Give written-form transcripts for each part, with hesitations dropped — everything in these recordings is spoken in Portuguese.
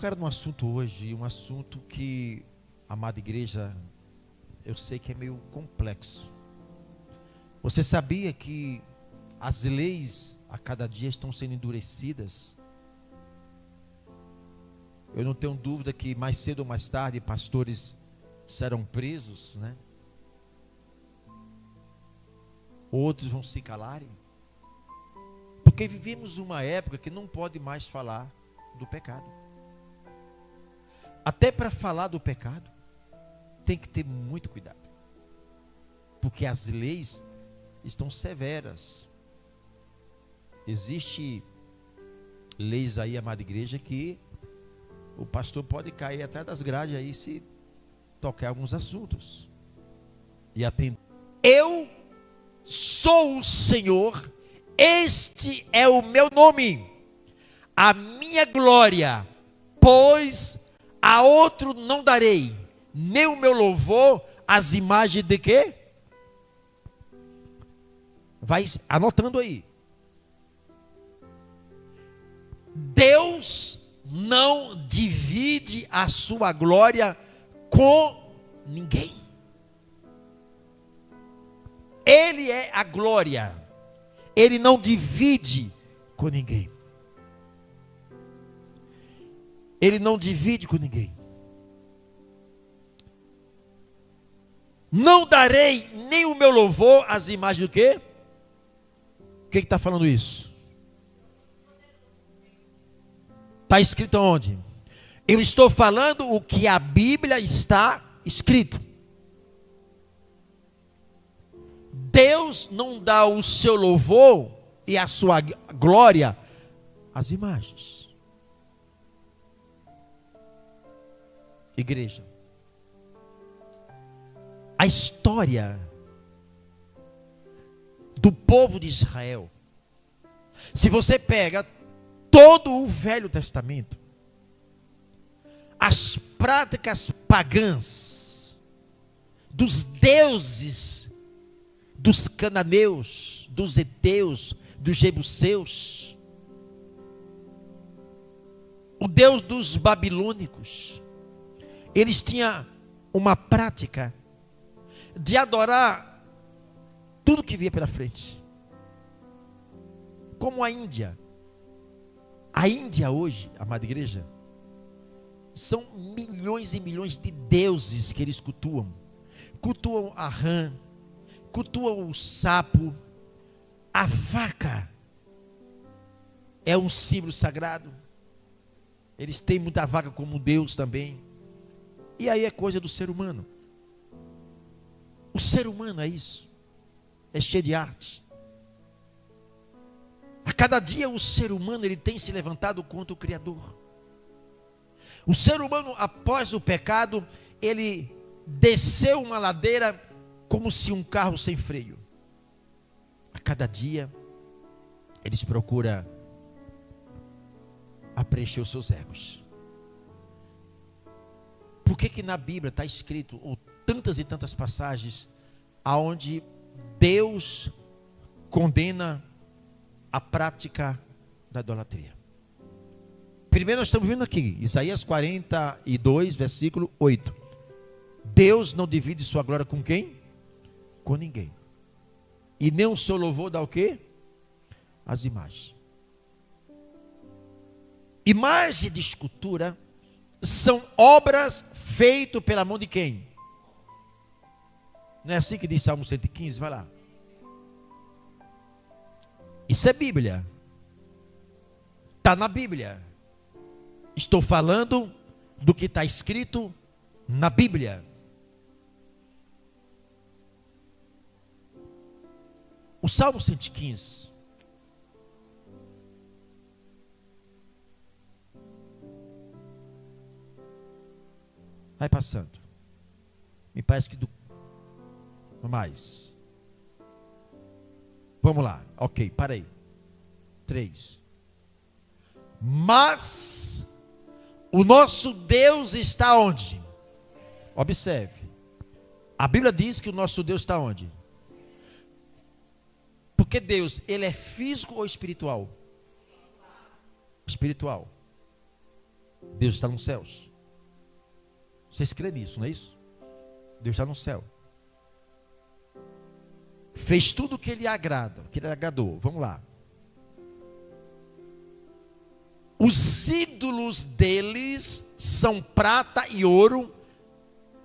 Quero num assunto hoje, um assunto que, amada igreja, eu sei que é meio complexo. Você sabia que as leis a cada dia estão sendo endurecidas? Eu não tenho dúvida que mais cedo ou mais tarde pastores serão presos, né? Outros vão se calarem. Porque vivemos uma época que não pode mais falar do pecado. Até para falar do pecado, tem que ter muito cuidado. Porque as leis estão severas. Existem leis aí, amada igreja, que o pastor pode cair atrás das grades aí se tocar alguns assuntos. E atender. Eu sou o Senhor, este é o meu nome, a minha glória, pois a outro não darei, nem o meu louvor às imagens de quê? Vai anotando aí. Deus não divide a sua glória com ninguém. Ele é a glória. Ele não divide com ninguém. Ele não divide com ninguém. Não darei nem o meu louvor às imagens do quê? Quem está falando isso? Está escrito onde? Eu estou falando o que a Bíblia está escrito. Deus não dá o seu louvor e a sua glória às imagens. Igreja, a história do povo de Israel, se você pega todo o Velho Testamento, as práticas pagãs dos deuses dos cananeus, dos heteus, dos jebuseus, o Deus dos babilônicos, eles tinham uma prática de adorar tudo que via pela frente. Como a Índia. A Índia hoje, amada igreja, são milhões e milhões de deuses que eles cultuam. Cultuam a rã, cultuam o sapo, a vaca é um símbolo sagrado. Eles têm muita vaca como Deus também. E aí é coisa do ser humano. O ser humano é isso. É cheio de arte. A cada dia o ser humano ele tem se levantado contra o Criador. O ser humano, após o pecado, ele desceu uma ladeira como se um carro sem freio. A cada dia eles procuram preencher os seus egos. Por que na Bíblia está escrito, ou tantas e tantas passagens, aonde Deus condena a prática da idolatria? Primeiro nós estamos vendo aqui, Isaías 42, versículo 8. Deus não divide sua glória com quem? Com ninguém. E nem o seu louvor dá o quê? As imagens. Imagem de escultura são obras feitas pela mão de quem? Não é assim que diz Salmo 115? Vai lá. Isso é Bíblia. Está na Bíblia. Estou falando do que está escrito na Bíblia. O Salmo 115. Vai passando. Me parece que do mais. Vamos lá. Ok, para aí. 3. Mas o nosso Deus está onde? Observe. A Bíblia diz que o nosso Deus está onde? Porque Deus, ele é físico ou espiritual? Espiritual. Deus está nos céus. Vocês creem nisso, não é isso? Deus está no céu. Fez tudo o que Ele agrada, que Ele agradou. Vamos lá. Os ídolos deles são prata e ouro,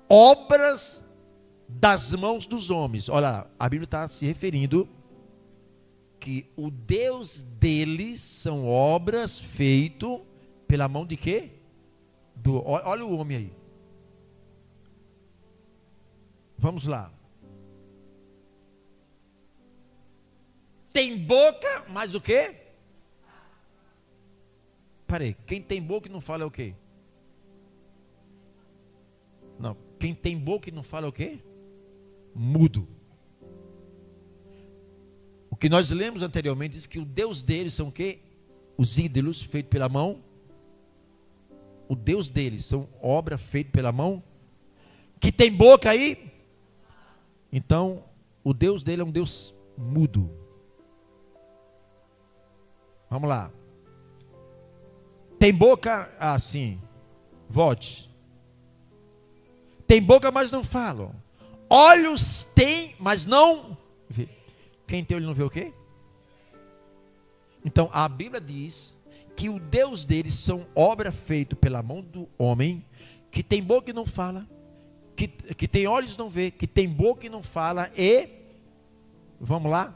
obras das mãos dos homens. Olha lá, a Bíblia está se referindo que o Deus deles são obras feitas pela mão de quê? Olha o homem aí. Vamos lá. Tem boca, mas o quê? Peraí, quem tem boca e não fala é o quê? Não, quem tem boca e não fala é o quê? Mudo. O que nós lemos anteriormente diz que o Deus deles são o quê? Os ídolos feitos pela mão. O Deus deles são obra feita pela mão. Que tem boca aí. Então, o Deus dele é um Deus mudo. Vamos lá. Tem boca assim. Volte. Tem boca, mas não falam. Olhos tem, mas não vê. Quem tem olho não vê o quê? Então, a Bíblia diz que o Deus deles são obra feita pela mão do homem, que tem boca e não fala, que tem olhos e não vê, que tem boca e não fala, e, vamos lá,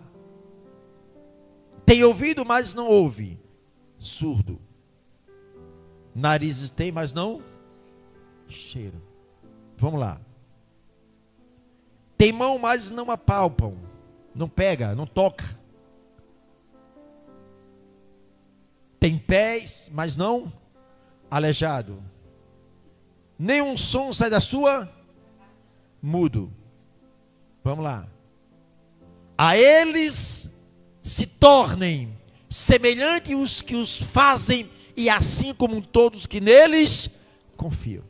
tem ouvido, mas não ouve, surdo. Narizes tem, mas não cheira. Vamos lá. Tem mão, mas não apalpam, não pega, não toca. Tem pés, mas não aleijado. Nenhum som sai da sua mudo. Vamos lá. A eles se tornem semelhantes os que os fazem, e assim como todos que neles confiam.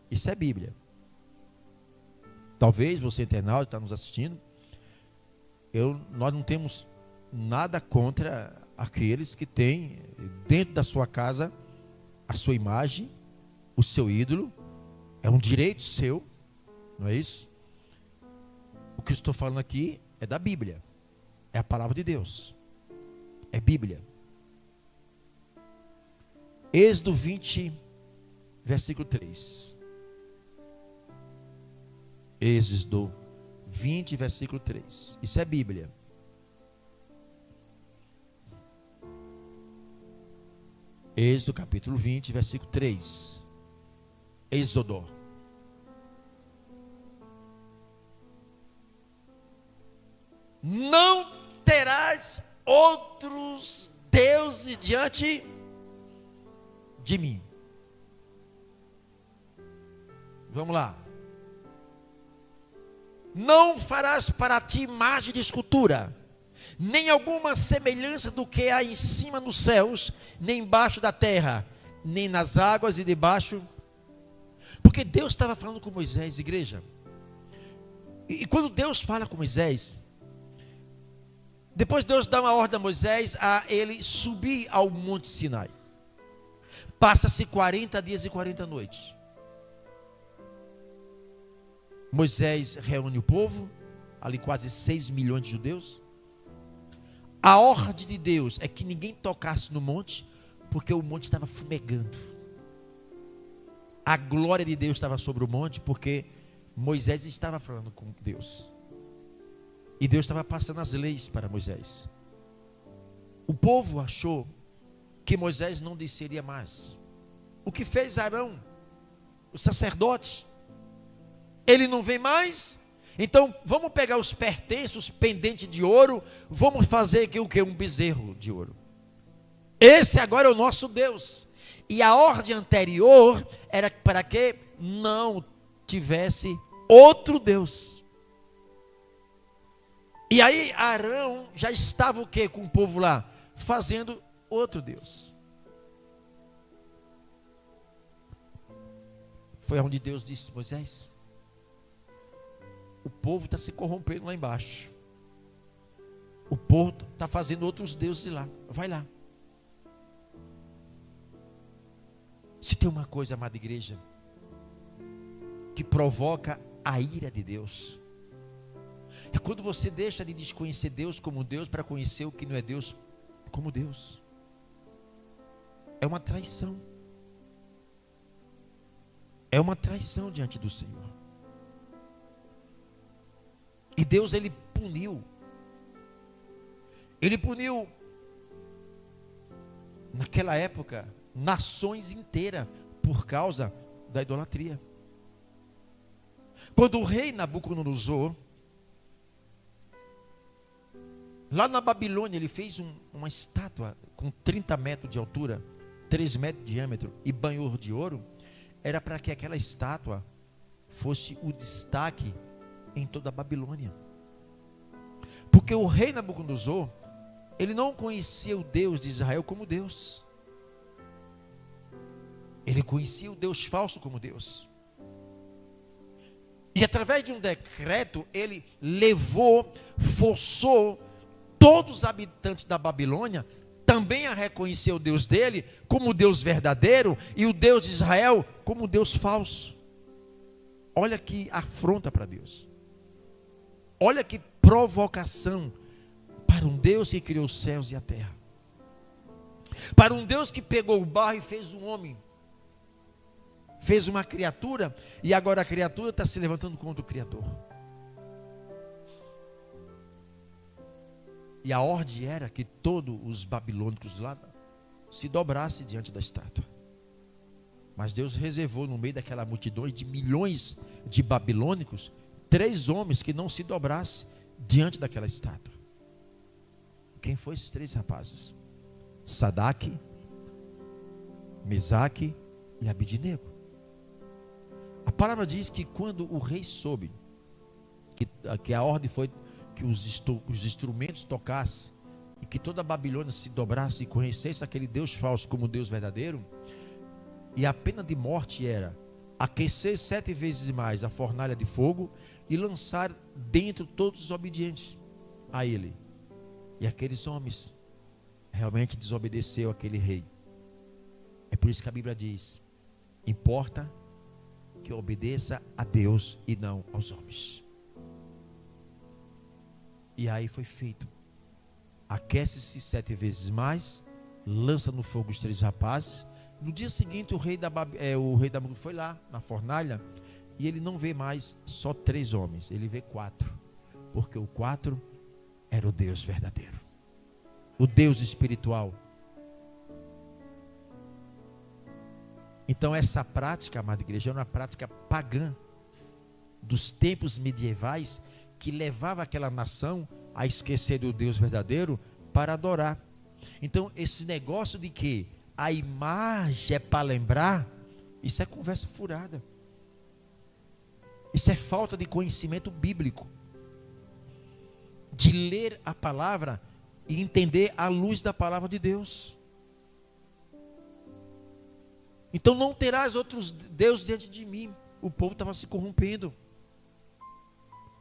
Isso é Bíblia. Talvez você, internauta, está nos assistindo. Nós não temos nada contra aqueles que têm dentro da sua casa a sua imagem, o seu ídolo. É um direito seu, não é isso? O que eu estou falando aqui é da Bíblia. É a palavra de Deus. É Bíblia. Êxodo 20, versículo 3. Êxodo 20, versículo 3. Isso é Bíblia. Êxodo capítulo 20, versículo 3. Êxodo. Não terás outros deuses diante de mim. Vamos lá. Não farás para ti imagem de escultura, nem alguma semelhança do que há em cima nos céus, nem embaixo da terra, nem nas águas e debaixo. Porque Deus estava falando com Moisés, igreja. E quando Deus fala com Moisés, depois Deus dá uma ordem a Moisés a ele subir ao Monte Sinai. Passa-se 40 dias e 40 noites. Moisés reúne o povo, ali quase 6 milhões de judeus. A ordem de Deus é que ninguém tocasse no monte, porque o monte estava fumegando. A glória de Deus estava sobre o monte, porque Moisés estava falando com Deus. E Deus estava passando as leis para Moisés. O povo achou que Moisés não desceria mais. O que fez Arão, o sacerdote? Ele não vem mais? Então vamos pegar os pertences, os pendentes de ouro, vamos fazer aqui o que? Um bezerro de ouro. Esse agora é o nosso Deus. E a ordem anterior era para que não tivesse outro Deus. E aí Arão já estava o que com o povo lá? Fazendo outro Deus. Foi onde Deus disse: Moisés, o povo está se corrompendo lá embaixo. O povo está fazendo outros deuses lá. Vai lá. Se tem uma coisa, amada igreja, que provoca a ira de Deus, é quando você deixa de desconhecer Deus como Deus para conhecer o que não é Deus como Deus. É uma traição. É uma traição diante do Senhor. E Deus, Ele puniu. Ele puniu, naquela época, nações inteiras por causa da idolatria. Quando o rei Nabucodonosor, lá na Babilônia, ele fez uma estátua com 30 metros de altura, 3 metros de diâmetro e banhor de ouro, era para que aquela estátua fosse o destaque em toda a Babilônia. Porque o rei Nabucodonosor, ele não conhecia o Deus de Israel como Deus. Ele conhecia o Deus falso como Deus. E através de um decreto, ele forçou todos os habitantes da Babilônia também a reconhecer o Deus dele como o Deus verdadeiro e o Deus de Israel como o Deus falso. Olha que afronta para Deus. Olha que provocação para um Deus que criou os céus e a terra. Para um Deus que pegou o barro e fez um homem. Fez uma criatura e agora a criatura está se levantando contra o Criador. E a ordem era que todos os babilônicos lá se dobrassem diante da estátua. Mas Deus reservou no meio daquela multidão de milhões de babilônicos 3 homens que não se dobrassem diante daquela estátua. Quem foram esses 3 rapazes? Sadraque, Mesaque e Abidnego. A palavra diz que quando o rei soube que a ordem foi que os instrumentos tocassem e que toda a Babilônia se dobrasse e conhecesse aquele Deus falso como Deus verdadeiro, e a pena de morte era aquecer 7 vezes mais a fornalha de fogo e lançar dentro todos os obedientes a ele. E aqueles homens realmente desobedeceu aquele rei. É por isso que a Bíblia diz: importa que obedeça a Deus e não aos homens. E aí foi feito. Aquece-se 7 vezes mais, lança no fogo os 3 rapazes. No dia seguinte o rei da Babilônia foi lá na fornalha e ele não vê mais só 3 homens, ele vê 4, porque o 4 era o Deus verdadeiro, o Deus espiritual. Então essa prática, amada igreja, era uma prática pagã dos tempos medievais que levava aquela nação a esquecer do Deus verdadeiro para adorar. Então esse negócio de que a imagem é para lembrar, isso é conversa furada. Isso é falta de conhecimento bíblico, de ler a palavra e entender à luz da palavra de Deus. Então não terás outros deuses diante de mim. O povo estava se corrompendo.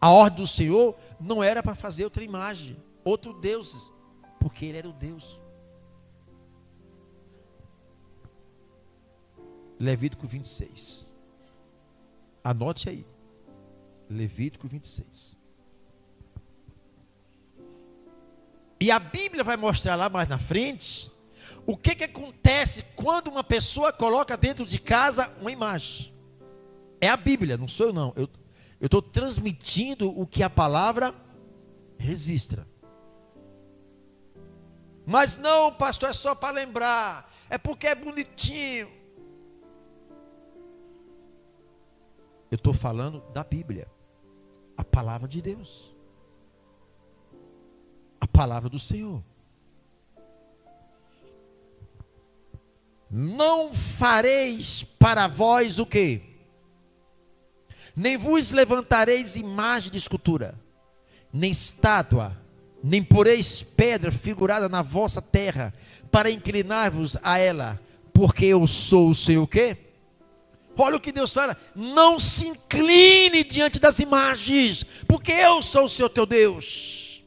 A ordem do Senhor não era para fazer outra imagem, outro Deus, porque Ele era o Deus. Levítico 26. Anote aí. Levítico 26. E a Bíblia vai mostrar lá mais na frente o que acontece quando uma pessoa coloca dentro de casa uma imagem. É a Bíblia, não sou eu não. Eu estou transmitindo o que a palavra registra. Mas não, pastor, é só para lembrar. É porque é bonitinho. Eu estou falando da Bíblia. A palavra de Deus. A palavra do Senhor. Não fareis para vós o quê? Nem vos levantareis imagem de escultura, nem estátua, nem poreis pedra figurada na vossa terra, para inclinar-vos a ela, porque eu sou o Senhor o quê? Olha o que Deus fala: não se incline diante das imagens, porque eu sou o Senhor teu Deus.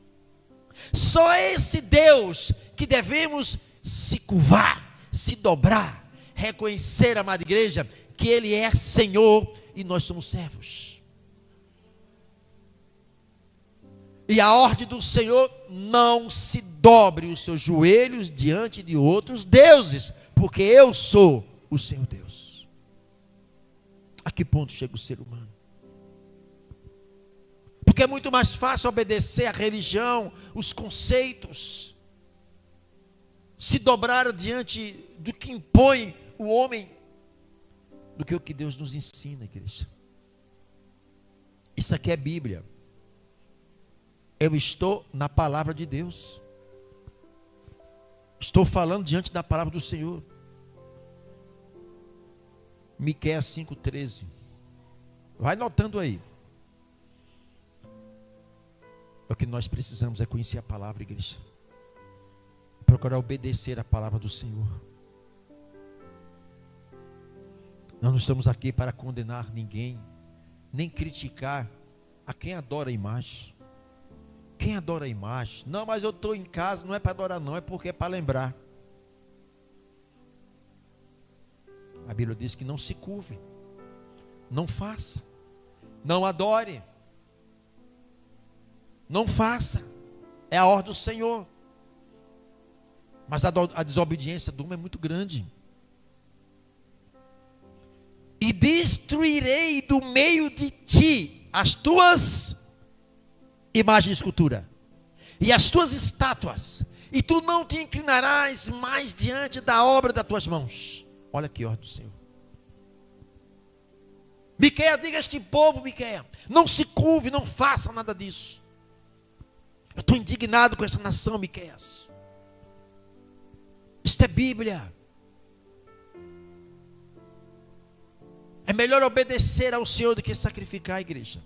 Só esse Deus que devemos se curvar, se dobrar, reconhecer, amada igreja, que Ele é Senhor e nós somos servos. E a ordem do Senhor: não se dobre os seus joelhos diante de outros deuses, porque eu sou o Senhor Deus. A que ponto chega o ser humano? Porque é muito mais fácil obedecer à religião, os conceitos, se dobrar diante do que impõe o homem, do que o que Deus nos ensina, igreja. Isso aqui é Bíblia. Eu estou na palavra de Deus. Estou falando diante da palavra do Senhor. Miqueias 5,13. Vai notando aí. O que nós precisamos é conhecer a palavra, igreja. Procurar obedecer a palavra do Senhor. Nós não estamos aqui para condenar ninguém, nem criticar a quem adora a imagem. Quem adora a imagem? Não, mas eu estou em casa, não é para adorar não, é porque é para lembrar. A Bíblia diz que não se curve, não faça, não adore, não faça, é a ordem do Senhor. Mas a desobediência do homem é muito grande. E destruirei do meio de ti as tuas imagens de escultura e as tuas estátuas, e tu não te inclinarás mais diante da obra das tuas mãos. Olha que ordem do Senhor. Miqueias, diga a este povo, Miqueias, não se curve, não faça nada disso. Eu estou indignado com essa nação, Miqueias. Isto é Bíblia. É melhor obedecer ao Senhor do que sacrificar, a igreja.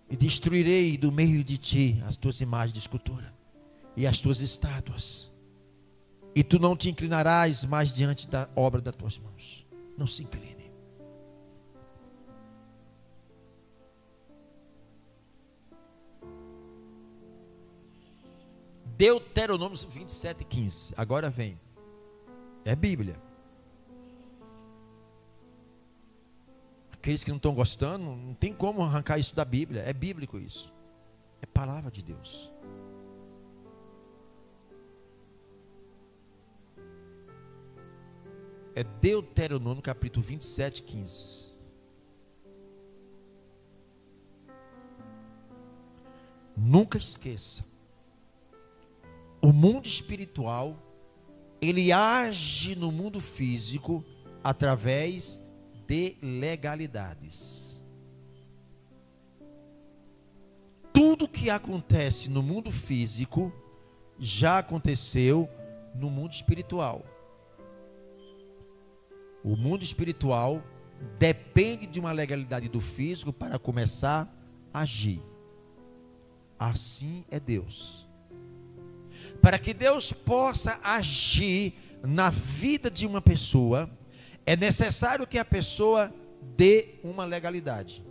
E destruirei do meio de ti as tuas imagens de escultura e as tuas estátuas, e tu não te inclinarás mais diante da obra das tuas mãos. Não se incline. Deuteronômio 27:15. Agora vem. É Bíblia. Aqueles que não estão gostando, não tem como arrancar isso da Bíblia. É bíblico isso. É palavra de Deus. É Deuteronômio capítulo 27:15. Nunca esqueça. O mundo espiritual, ele age no mundo físico através de legalidades. Tudo que acontece no mundo físico já aconteceu no mundo espiritual. O mundo espiritual depende de uma legalidade do físico para começar a agir. Assim é Deus. Para que Deus possa agir na vida de uma pessoa, é necessário que a pessoa dê uma legalidade,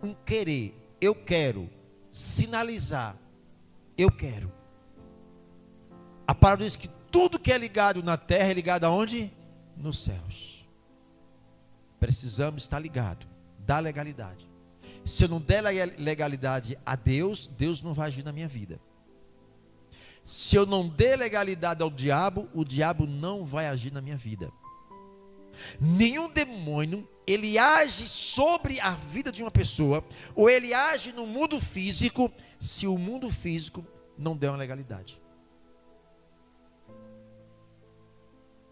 um querer. Eu quero sinalizar, eu quero. A palavra diz que tudo que é ligado na terra é ligado aonde? Nos céus. Precisamos estar ligado, dar legalidade. Se eu não der legalidade a Deus, Deus não vai agir na minha vida. Se eu não der legalidade ao diabo, o diabo não vai agir na minha vida. Nenhum demônio, ele age sobre a vida de uma pessoa, ou ele age no mundo físico, se o mundo físico não der uma legalidade.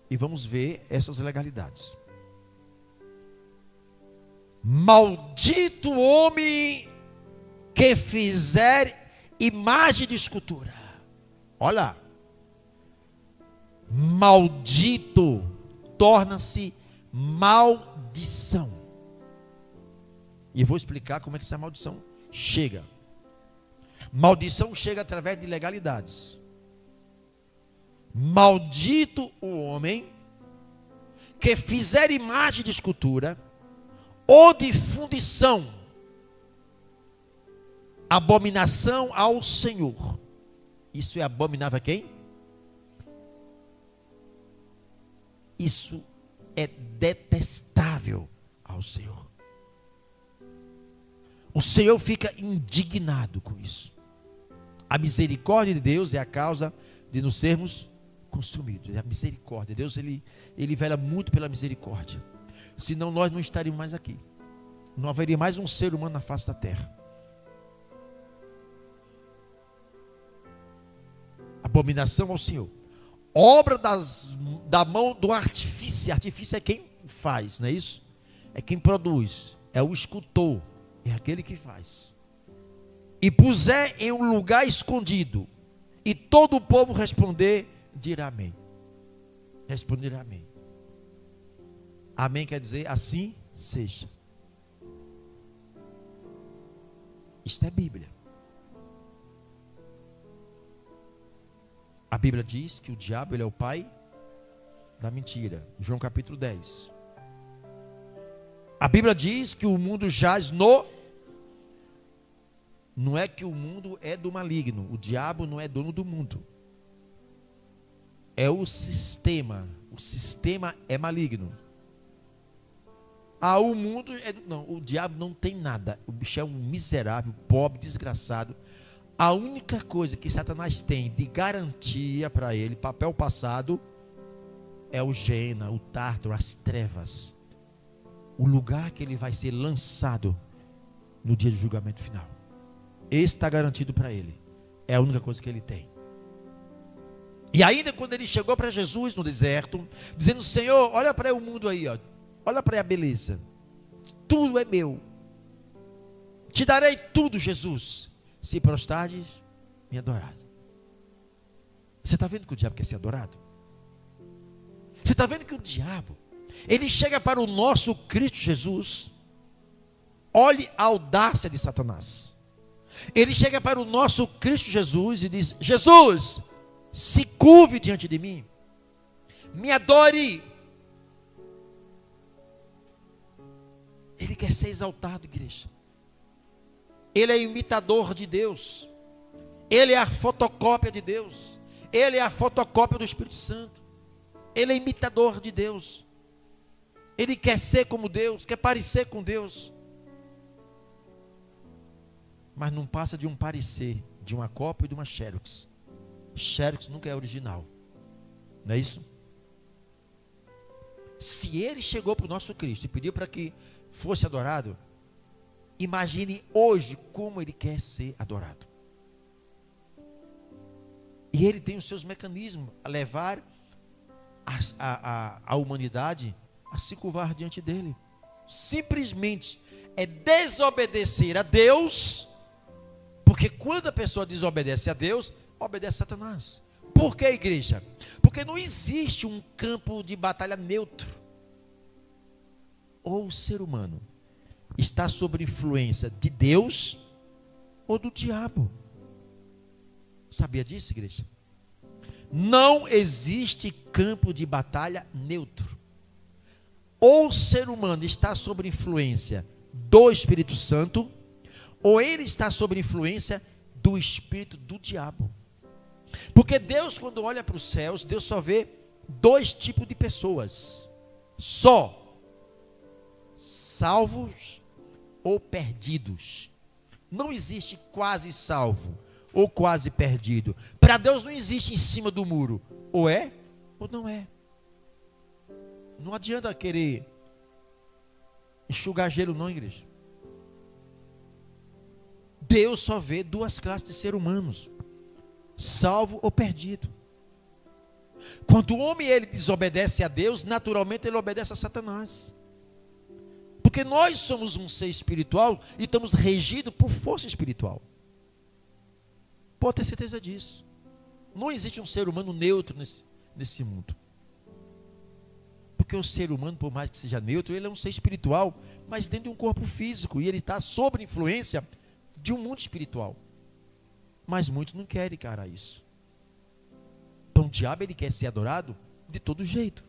E vamos ver essas legalidades. Maldito o homem que fizer imagem de escultura. Olha, maldito torna-se maldição. E eu vou explicar como é que essa maldição chega. Maldição chega através de legalidades. Maldito o homem que fizer imagem de escultura ou de fundição abominação ao Senhor. Isso é abominável a quem? Isso é detestável ao Senhor. O Senhor fica indignado com isso. A misericórdia de Deus é a causa de nos sermos consumidos. É a misericórdia. Deus, ele vela muito pela misericórdia. Senão nós não estaríamos mais aqui. Não haveria mais um ser humano na face da terra. Abominação ao Senhor. Obra da mão do artifício. Artifício é quem faz, não é isso? É quem produz. É o escultor. É aquele que faz. E puser em um lugar escondido. E todo o povo responder, dirá amém. Responderá amém. Amém quer dizer assim seja. Isto é Bíblia. A Bíblia diz que o diabo, ele é o pai da mentira. João capítulo 10. A Bíblia diz que o mundo jaz no... Não é que o mundo é do maligno. O diabo não é dono do mundo. É o sistema. O sistema é maligno. Ah, o mundo é... Não, o diabo não tem nada. O bicho é um miserável, pobre, desgraçado. A única coisa que Satanás tem de garantia para ele, papel passado, é o Gêena, o Tártaro, as trevas. O lugar que ele vai ser lançado no dia do julgamento final. Esse está garantido para ele. É a única coisa que ele tem. E ainda quando ele chegou para Jesus no deserto, dizendo: Senhor, olha para o mundo aí, ó. Olha para a beleza. Tudo é meu. Te darei tudo, Jesus, se prostrares, me adorar. Você está vendo que o diabo quer ser adorado? Você está vendo que o diabo, ele chega para o nosso Cristo Jesus. Olhe a audácia de Satanás. Ele chega para o nosso Cristo Jesus e diz: Jesus, se curve diante de mim, me adore. Ele quer ser exaltado, igreja. Ele é imitador de Deus. Ele é a fotocópia de Deus. Ele é a fotocópia do Espírito Santo. Ele é imitador de Deus. Ele quer ser como Deus, quer parecer com Deus. Mas não passa de um parecer, de uma cópia e de uma xerox. Xerox nunca é original. Não é isso? Se ele chegou para o nosso Cristo e pediu para que fosse adorado, imagine hoje como ele quer ser adorado. E ele tem os seus mecanismos a levar a humanidade a se curvar diante dele. Simplesmente é desobedecer a Deus, porque quando a pessoa desobedece a Deus, obedece a Satanás. Por que, igreja? Porque não existe um campo de batalha neutro. Ou o ser humano está sob influência de Deus ou do diabo. Sabia disso, igreja? Não existe campo de batalha neutro. Ou o ser humano está sob influência do Espírito Santo, ou ele está sob influência do espírito do diabo. Porque Deus, quando olha para os céus, Deus só vê dois tipos de pessoas: só salvos ou perdidos. Não existe quase salvo ou quase perdido. Para Deus não existe em cima do muro. Ou é ou não é. Não adianta querer enxugar gelo não, igreja. Deus só vê duas classes de seres humanos: salvo ou perdido. Quando o homem ele desobedece a Deus, naturalmente ele obedece a Satanás. Porque nós somos um ser espiritual e estamos regidos por força espiritual. Pode ter certeza disso. Não existe um ser humano neutro nesse mundo. Porque o ser humano, por mais que seja neutro, ele é um ser espiritual, mas dentro de um corpo físico. E ele está sob influência de um mundo espiritual. Mas muitos não querem encarar isso. Então o diabo ele quer ser adorado de todo jeito.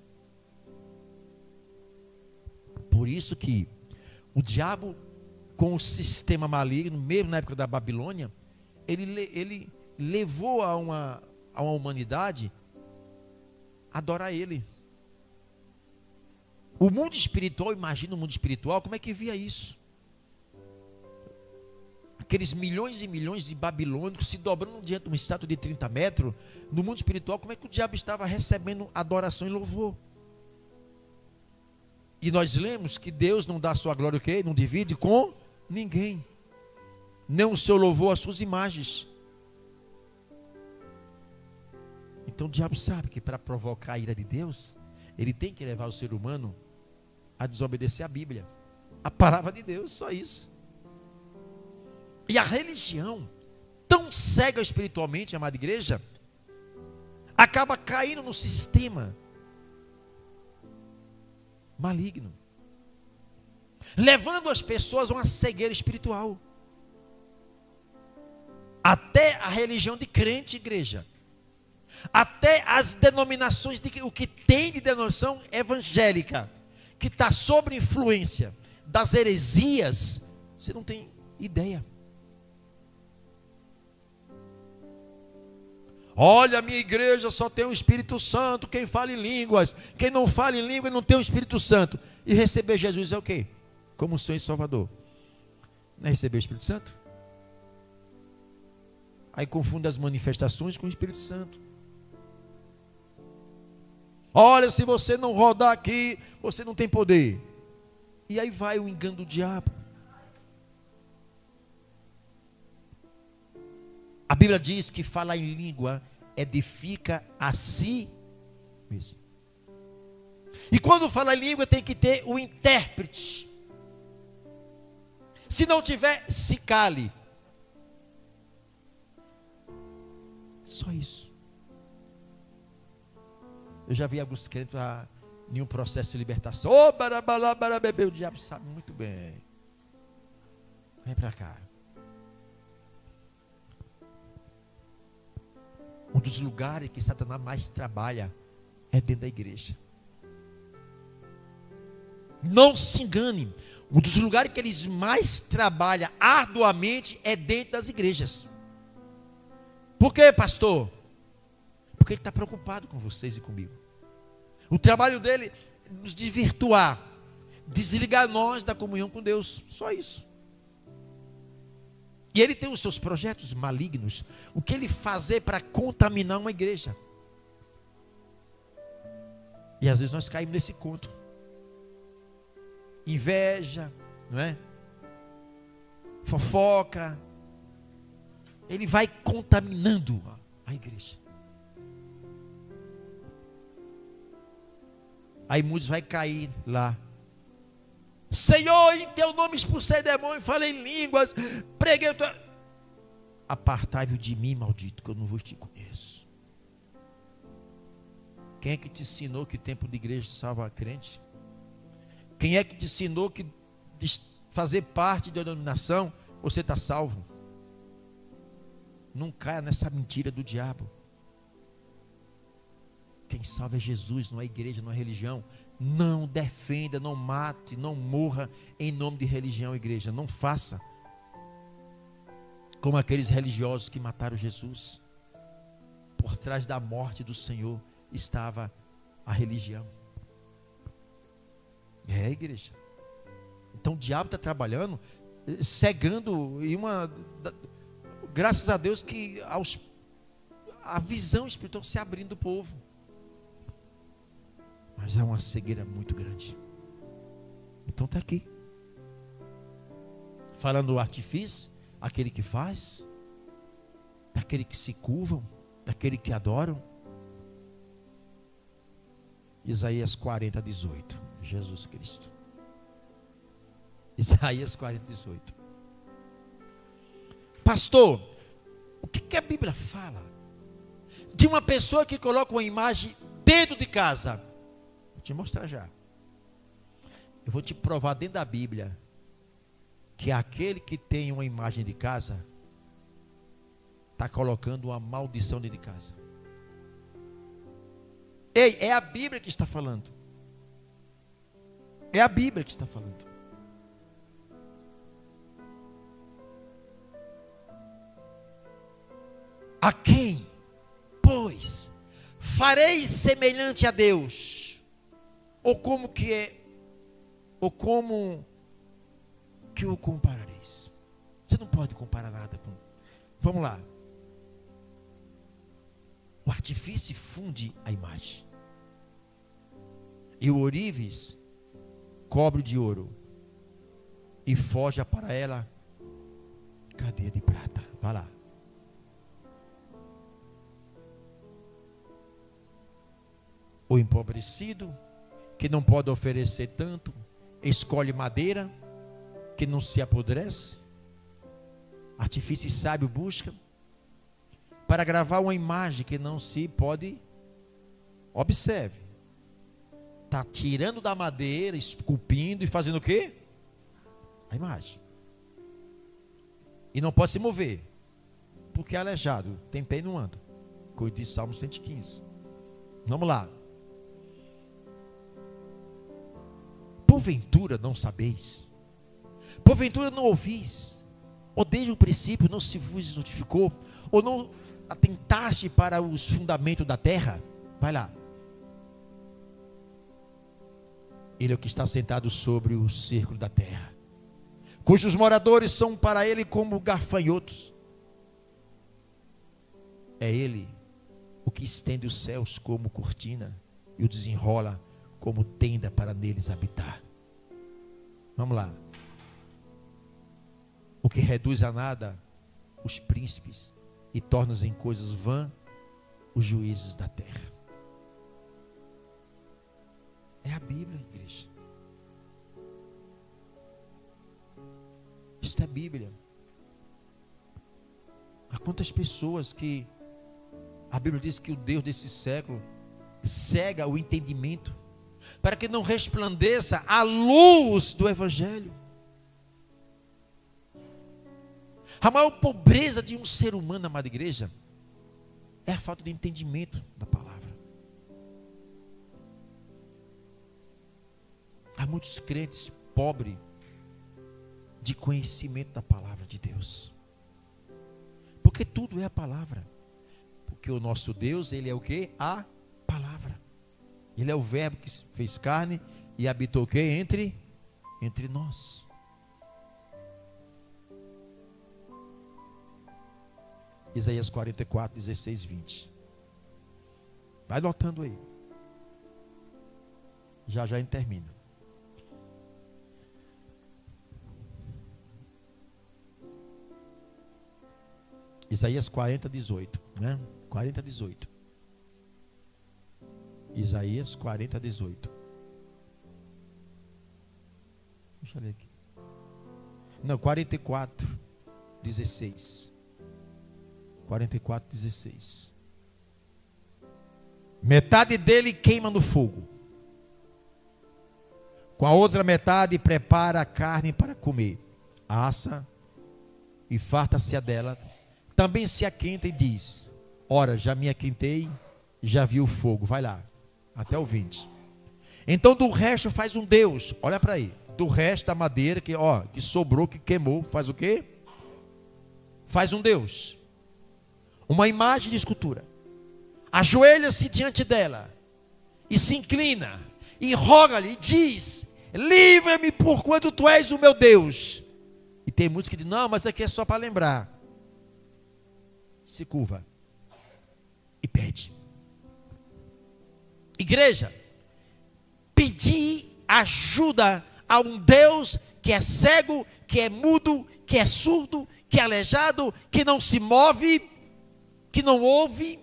Por isso que o diabo com o sistema maligno, mesmo na época da Babilônia, ele levou a uma humanidade a adorar ele. O mundo espiritual, imagina o mundo espiritual, como é que via isso? Aqueles milhões e milhões de babilônicos se dobrando diante de uma estátua de 30 metros, no mundo espiritual, como é que o diabo estava recebendo adoração e louvor? E nós lemos que Deus não dá a sua glória, o quê? Não divide com ninguém, nem o seu louvor às suas imagens. Então o diabo sabe que para provocar a ira de Deus, ele tem que levar o ser humano a desobedecer a Bíblia, a palavra de Deus, só isso. E a religião, tão cega espiritualmente, amada igreja, acaba caindo no sistema maligno, levando as pessoas a uma cegueira espiritual. Até a religião de crente, igreja, até as denominações, o que tem de denominação evangélica, que está sob influência das heresias, você não tem ideia. Olha, a minha igreja só tem o Espírito Santo, quem fala em línguas, quem não fala em língua não tem o Espírito Santo. E receber Jesus é o quê? Como Senhor e Salvador. Não é receber o Espírito Santo? Aí confunde as manifestações com o Espírito Santo. Olha, se você não rodar aqui, você não tem poder. E aí vai o engano do diabo. A Bíblia diz que falar em língua edifica a si mesmo. E quando fala em língua tem que ter o intérprete. Se não tiver, se cale. Só isso. Eu já vi alguns crentes em um processo de libertação. Ô, barabalá, barabebê, o diabo sabe muito bem. Vem para cá. Um dos lugares que Satanás mais trabalha é dentro da igreja. Não se engane. Um dos lugares que eles mais trabalham arduamente é dentro das igrejas. Por quê, pastor? Porque ele está preocupado com vocês e comigo. O trabalho dele é nos desvirtuar, desligar nós da comunhão com Deus. Só isso. E ele tem os seus projetos malignos. O que ele fazer para contaminar uma igreja. E às vezes nós caímos nesse conto. Inveja, não é? Fofoca. Ele vai contaminando a igreja. Aí muitos vai cair lá. Senhor, em teu nome expulsei demônio, falei em línguas, preguei. Apartai-vos de mim, maldito, que eu não vos te conheço. Quem é que te ensinou que tempo de igreja salva a crente? Quem é que te ensinou que de fazer parte da denominação você está salvo? Não caia nessa mentira do diabo. Quem salva é Jesus, não é igreja, não é religião. Não defenda, não mate, não morra em nome de religião ou igreja. Não faça como aqueles religiosos que mataram Jesus. Por trás da morte do Senhor estava a religião. É, igreja. Então o diabo está trabalhando, cegando, graças a Deus que a visão espiritual se abrindo do povo. Mas é uma cegueira muito grande. Então está aqui. Falando do artifício, aquele que faz, daquele que se curvam, daquele que adoram. Isaías 40, 18. Jesus Cristo. Isaías 40, 18. Pastor, o que a Bíblia fala de uma pessoa que coloca uma imagem dentro de casa? Vou te mostrar já. Eu vou te provar dentro da Bíblia que aquele que tem uma imagem de casa está colocando uma maldição dentro de casa. Ei, é a Bíblia que está falando. É a Bíblia que está falando. A quem, pois, fareis semelhante a Deus? Ou como que o comparareis? Você não pode comparar nada com... Vamos lá. O artifício funde a imagem, e o ourives cobre de ouro, e forja para ela cadeia de prata. Vai lá. O empobrecido, que não pode oferecer tanto, escolhe madeira que não se apodrece. Artifício sábio busca para gravar uma imagem que não se pode. Observe, está tirando da madeira, esculpindo e fazendo o quê? A imagem. E não pode se mover, porque é aleijado, tem pé e não anda. Coisa de Salmo 115. Vamos lá. Porventura não sabeis? Porventura não ouvis? Ou desde o princípio não se vos notificou? Ou não atentaste para os fundamentos da terra? Vai lá. Ele é o que está sentado sobre o círculo da terra, cujos moradores são para ele como gafanhotos. É ele o que estende os céus como cortina e o desenrola como tenda para neles habitar. Vamos lá. O que reduz a nada os príncipes e torna em coisas vãs os juízes da terra. É a Bíblia, igreja. Isto é Bíblia. Há quantas pessoas que a Bíblia diz que o Deus desse século cega o entendimento, para que não resplandeça a luz do Evangelho. A maior pobreza de um ser humano, amada igreja, é a falta de entendimento da palavra. Há muitos crentes pobres de conhecimento da palavra de Deus, porque tudo é a palavra. Porque o nosso Deus, Ele é o que? A palavra. Ele é o verbo que fez carne e habitou o que? Entre nós. Isaías 44, 16, 20. Vai notando aí. Já já termina. Isaías 40, 18, né? 40, 18. Isaías 40, 18. Deixa eu ler aqui. Não, 44, 16. 44, 16. Metade dele queima no fogo, com a outra metade prepara a carne para comer, assa e farta-se a dela. Também se aquenta e diz: ora, já me aquentei, já vi o fogo. Vai lá, até o 20. Então do resto faz um Deus. Olha para aí. Do resto da madeira que sobrou, que queimou, faz o quê? Faz um Deus. Uma imagem de escultura. Ajoelha-se diante dela e se inclina e roga-lhe e diz: livra-me, porquanto tu és o meu Deus. E tem muitos que dizem: não, mas aqui é só para lembrar. Se curva e pede. Igreja, pedir ajuda a um Deus que é cego, que é mudo, que é surdo, que é aleijado, que não se move, que não ouve.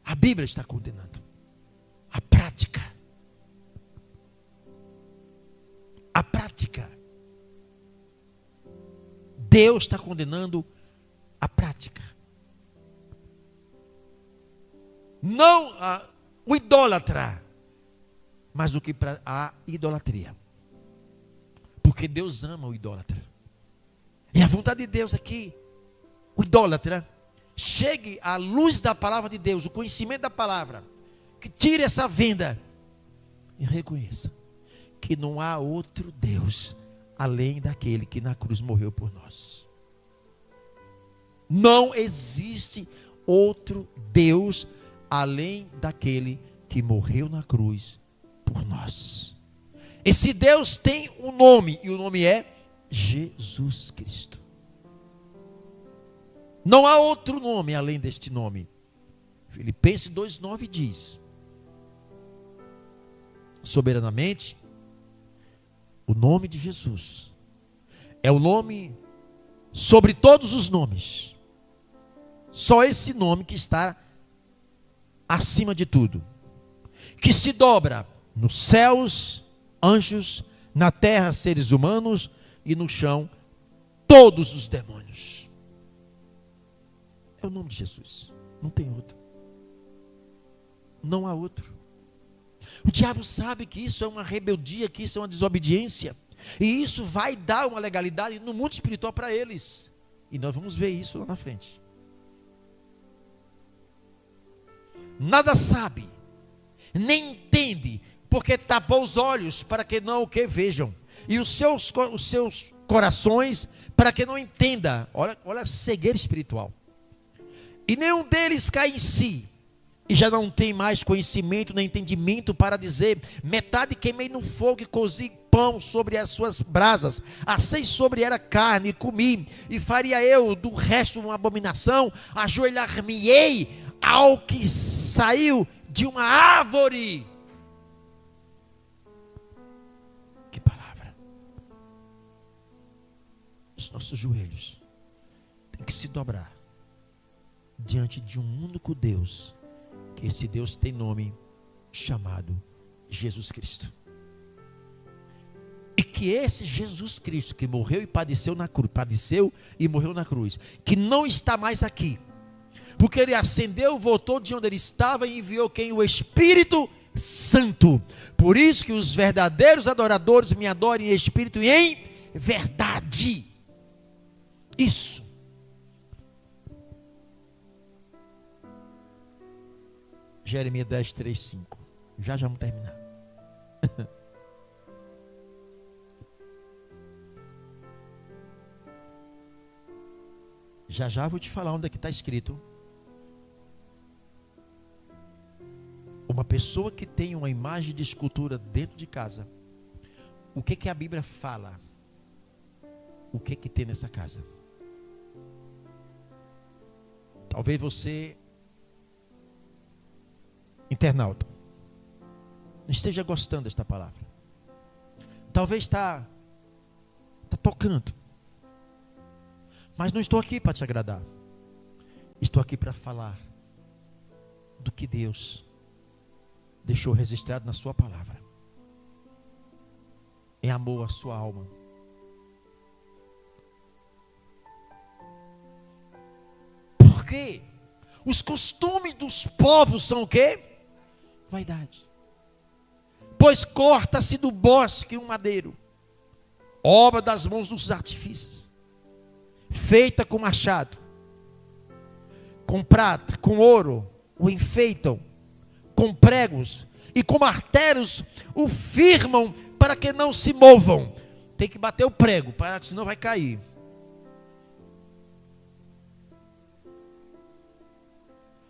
A Bíblia está condenando a prática. A prática. Deus está condenando a prática. Não o idólatra, mas o que para a idolatria. Porque Deus ama o idólatra. E a vontade de Deus é que o idólatra chegue à luz da palavra de Deus, o conhecimento da palavra, que tire essa venda e reconheça que não há outro Deus além daquele que na cruz morreu por nós. Não existe outro Deus além daquele que morreu na cruz por nós. Esse Deus tem um nome, e o nome é Jesus Cristo. Não há outro nome além deste nome. Filipenses 2,9 diz: soberanamente, o nome de Jesus é o nome sobre todos os nomes. Só esse nome que está acima de tudo, que se dobra nos céus, anjos, na terra, seres humanos, e no chão, todos os demônios. É o nome de Jesus, não tem outro. Não há outro. O diabo sabe que isso é uma rebeldia, que isso é uma desobediência, e isso vai dar uma legalidade no mundo espiritual para eles, e nós vamos ver isso lá na frente. Nada sabe, nem entende, porque tapou os olhos para que não o que vejam, e os seus corações para que não entenda. Olha a cegueira espiritual. E nenhum deles cai em si, e já não tem mais conhecimento nem entendimento para dizer: metade queimei no fogo e cozi pão sobre as suas brasas, assei sobre ela carne e comi, e faria eu do resto uma abominação? Ajoelhar-me-ei ao que saiu de uma árvore. Que palavra! Os nossos joelhos têm que se dobrar diante de um único Deus, que esse Deus tem nome, chamado Jesus Cristo. E que esse Jesus Cristo que morreu e padeceu na cruz, padeceu e morreu na cruz, que não está mais aqui, porque ele ascendeu, voltou de onde ele estava e enviou quem? O Espírito Santo. Por isso que os verdadeiros adoradores me adorem em espírito e em verdade. Isso. Jeremias 10, 3, 5. Já vamos terminar. Já vou te falar onde é que está escrito. Uma pessoa que tem uma imagem de escultura dentro de casa, o que a Bíblia fala? O que tem nessa casa? Talvez você, internauta, não esteja gostando desta palavra. Talvez está tocando. Mas não estou aqui para te agradar. Estou aqui para falar do que Deus deixou registrado na sua palavra, em amor à sua alma. Porque os costumes dos povos são o quê? Vaidade. Pois corta-se do bosque um madeiro, obra das mãos dos artífices, feita com machado, com prata, com ouro, o enfeitam, com pregos e com martelos o firmam para que não se movam. Tem que bater o prego, para que senão vai cair.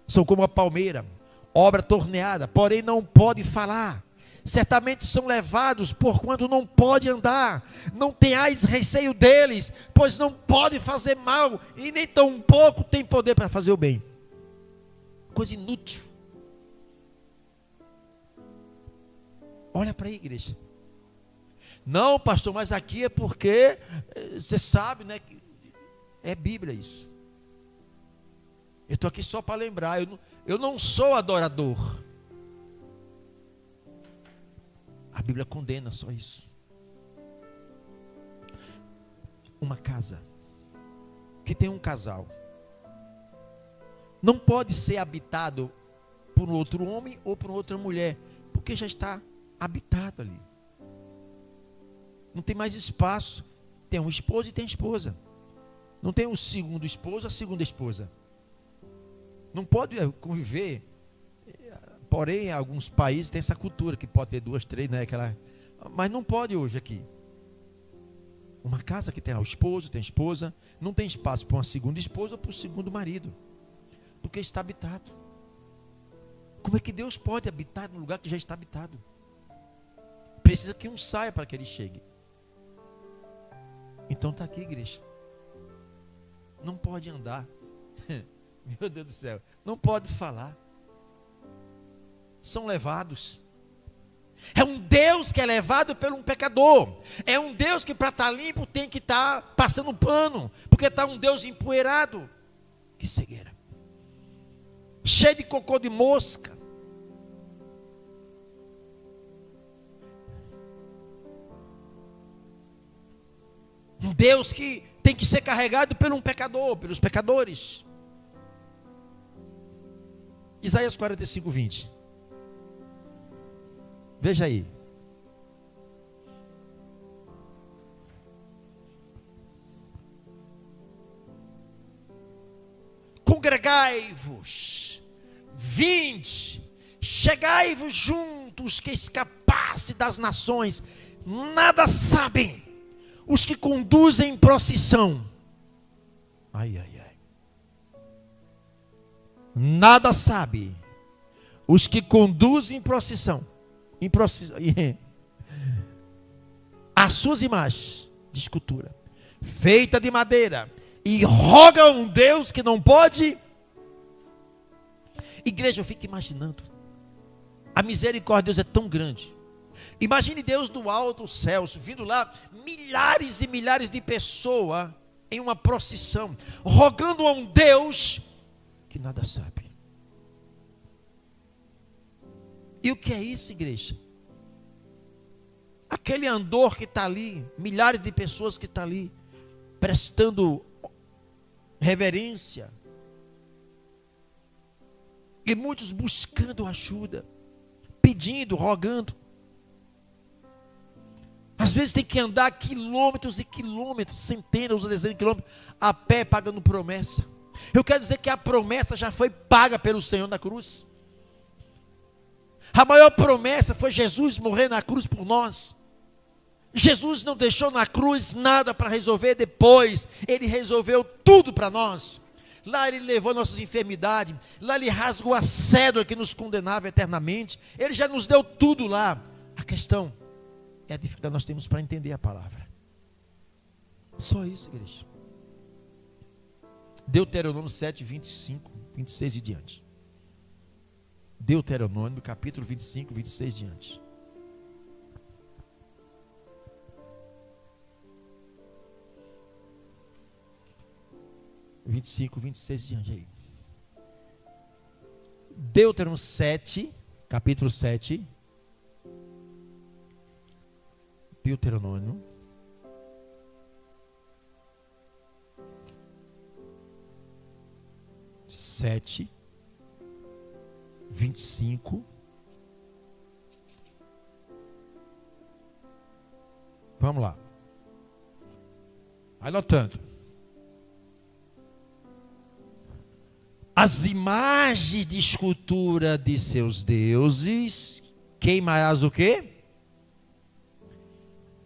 São como a palmeira, obra torneada, porém não pode falar. Certamente são levados porquanto não pode andar. Não tenhais receio deles, pois não pode fazer mal e nem tão pouco tem poder para fazer o bem. Coisa inútil. Olha para a igreja. Não, pastor, mas aqui é porque você sabe, né? É Bíblia isso. Eu estou aqui só para lembrar. Eu não sou adorador. A Bíblia condena só isso. Uma casa que tem um casal não pode ser habitado por um outro homem ou por outra mulher, porque já está habitado ali. Não tem mais espaço. Tem um esposo e tem esposa. Não tem um segundo esposo, a segunda esposa. Não pode conviver. Porém, em alguns países tem essa cultura que pode ter 2, 3, né? Mas não pode hoje aqui. Uma casa que tem lá o esposo, tem a esposa, não tem espaço para uma segunda esposa ou para o segundo marido, porque está habitado. Como é que Deus pode habitar num lugar que já está habitado? Precisa que um saia para que ele chegue. Então está aqui, igreja. Não pode andar. Meu Deus do céu. Não pode falar. São levados. É um Deus que é levado por um pecador. É um Deus que para estar limpo tem que estar passando pano, porque está um Deus empoeirado. Que cegueira. Cheio de cocô de mosca. Um Deus que tem que ser carregado por um pecador, pelos pecadores. Isaías 45, 20. Veja aí. Congregai-vos, vinde, chegai-vos juntos, que escapaste das nações, nada sabem os que conduzem em procissão. Ai, ai, ai. Nada sabe os que conduzem em procissão. As suas imagens de escultura, feita de madeira, e roga a um Deus que não pode. Igreja, eu fico imaginando, a misericórdia de Deus é tão grande. Imagine Deus do alto dos céus, vindo lá, milhares e milhares de pessoas em uma procissão, rogando a um Deus que nada sabe. E o que é isso, igreja? Aquele andor que está ali, milhares de pessoas que estão ali, prestando reverência, e muitos buscando ajuda, pedindo, rogando. Às vezes tem que andar quilômetros e quilômetros, centenas ou dezenas de quilômetros, a pé pagando promessa. Eu quero dizer que a promessa já foi paga pelo Senhor na cruz. A maior promessa foi Jesus morrer na cruz por nós. Jesus não deixou na cruz nada para resolver depois. Ele resolveu tudo para nós. Lá ele levou nossas enfermidades. Lá ele rasgou a cédula que nos condenava eternamente. Ele já nos deu tudo lá. A questão é a dificuldade que nós temos para entender a palavra. Só isso, igreja. Deuteronômio 7, 25, 26 e diante. Deuteronômio, capítulo 25, 26 e diante. Vinte e cinco, 26 e diante aí. Deuteronômio 7, capítulo 7. Deuteronômio 7, 25. Vamos lá. Anotando. As imagens de escultura de seus deuses, queimarás o quê?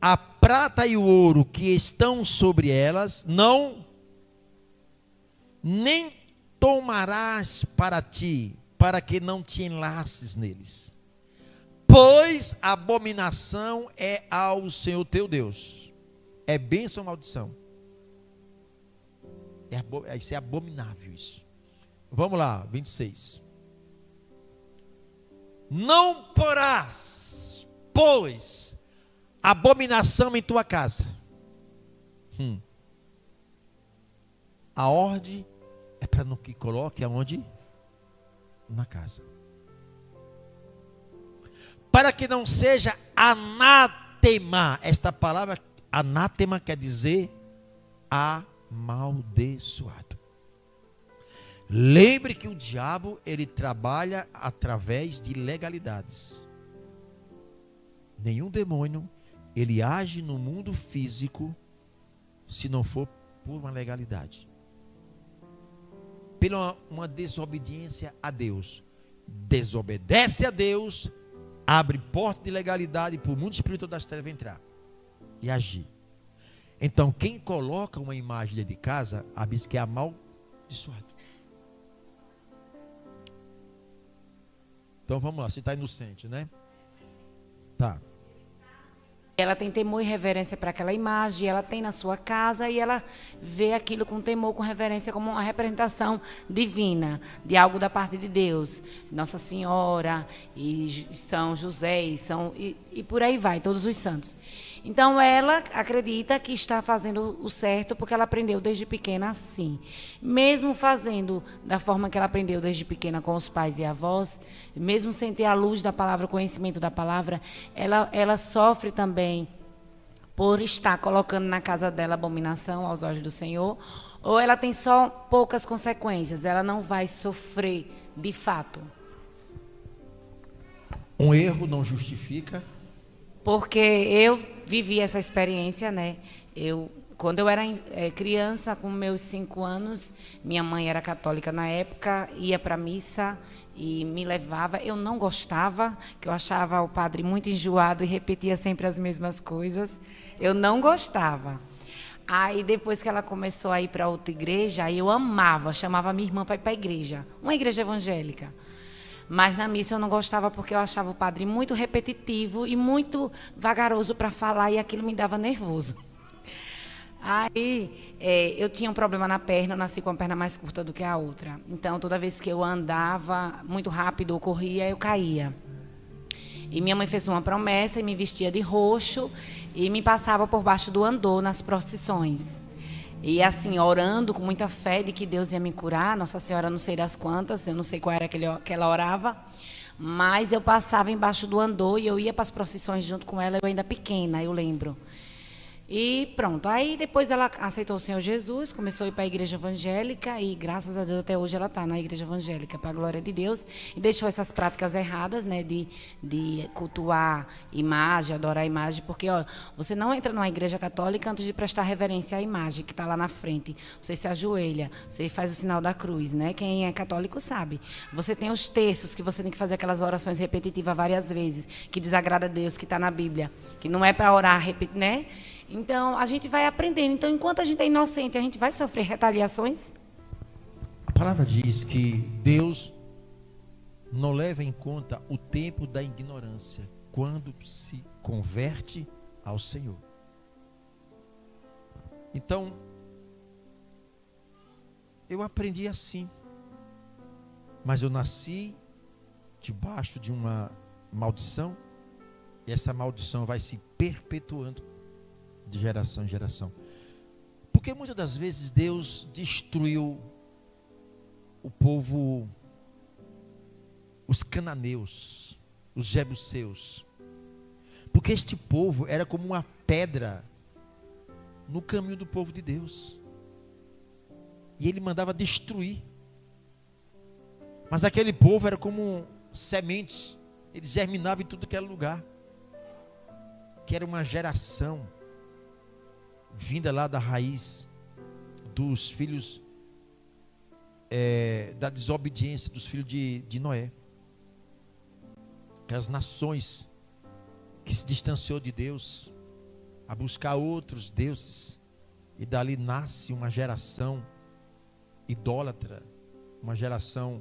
A prata e o ouro que estão sobre elas, não, nem tomarás para ti, para que não te enlaces neles. Pois abominação é ao Senhor teu Deus. É bênção ou maldição? Isso é abominável isso. Vamos lá, 26. Não porás, pois, abominação em tua casa. A ordem é para não que coloque aonde? Na casa. Para que não seja anátema. Esta palavra anátema quer dizer amaldiçoado. Lembre que o diabo, ele trabalha através de legalidades. Nenhum demônio, ele age no mundo físico se não for por uma legalidade. Pela uma desobediência a Deus. Desobedece a Deus, abre porta de legalidade para o mundo espiritual das trevas entrar e agir. Então, quem coloca uma imagem dentro de casa, a Bíblia diz que é amaldiçoado. Então vamos lá, você está inocente, né? Tá. Ela tem temor e reverência para aquela imagem, ela tem na sua casa e ela vê aquilo com temor, com reverência, como uma representação divina, de algo da parte de Deus. Nossa Senhora, e São José, e por aí vai, todos os santos. Então ela acredita que está fazendo o certo porque ela aprendeu desde pequena assim. Mesmo fazendo da forma que ela aprendeu desde pequena com os pais e avós, mesmo sem ter a luz da palavra, o conhecimento da palavra, ela sofre também por estar colocando na casa dela abominação aos olhos do Senhor, ou ela tem só poucas consequências, ela não vai sofrer de fato. Um erro não justifica. Porque eu vivi essa experiência, né? Quando eu era criança, com meus 5 anos, minha mãe era católica na época, ia para a missa e me levava. Eu não gostava, que eu achava o padre muito enjoado e repetia sempre as mesmas coisas. Eu não gostava. Aí, depois que ela começou a ir para outra igreja, aí eu amava, chamava minha irmã para ir para a igreja, uma igreja evangélica. Mas na missa eu não gostava porque eu achava o padre muito repetitivo e muito vagaroso para falar e aquilo me dava nervoso. Aí eu tinha um problema na perna, eu nasci com a perna mais curta do que a outra. Então toda vez que eu andava muito rápido ou corria, eu caía. E minha mãe fez uma promessa e me vestia de roxo e me passava por baixo do andor nas procissões. E assim, orando com muita fé de que Deus ia me curar, Nossa Senhora não sei das quantas, eu não sei qual era que ela orava, mas eu passava embaixo do andor e eu ia para as procissões junto com ela, eu ainda pequena, eu lembro. E pronto, aí depois ela aceitou o Senhor Jesus, começou a ir para a igreja evangélica e graças a Deus até hoje ela está na igreja evangélica, para a glória de Deus, e deixou essas práticas erradas, né, de cultuar imagem, adorar a imagem, porque ó, você não entra numa igreja católica antes de prestar reverência à imagem que está lá na frente, você se ajoelha, você faz o sinal da cruz, né, quem é católico sabe, você tem os textos que você tem que fazer aquelas orações repetitivas várias vezes, que desagrada a Deus, que está na Bíblia, que não é para orar, né? Então, a gente vai aprendendo. Então, enquanto a gente é inocente, a gente vai sofrer retaliações? A palavra diz que Deus não leva em conta o tempo da ignorância quando se converte ao Senhor. Então, eu aprendi assim. Mas eu nasci debaixo de uma maldição. E essa maldição vai se perpetuando de geração em geração. Porque muitas das vezes Deus destruiu o povo, os cananeus, os jebuseus. Porque este povo era como uma pedra no caminho do povo de Deus. E ele mandava destruir. Mas aquele povo era como sementes, eles germinavam em tudo que era lugar. Que era uma geração vinda lá da raiz dos filhos da desobediência dos filhos de Noé. Aquelas nações que se distanciou de Deus a buscar outros deuses, e dali nasce uma geração idólatra, uma geração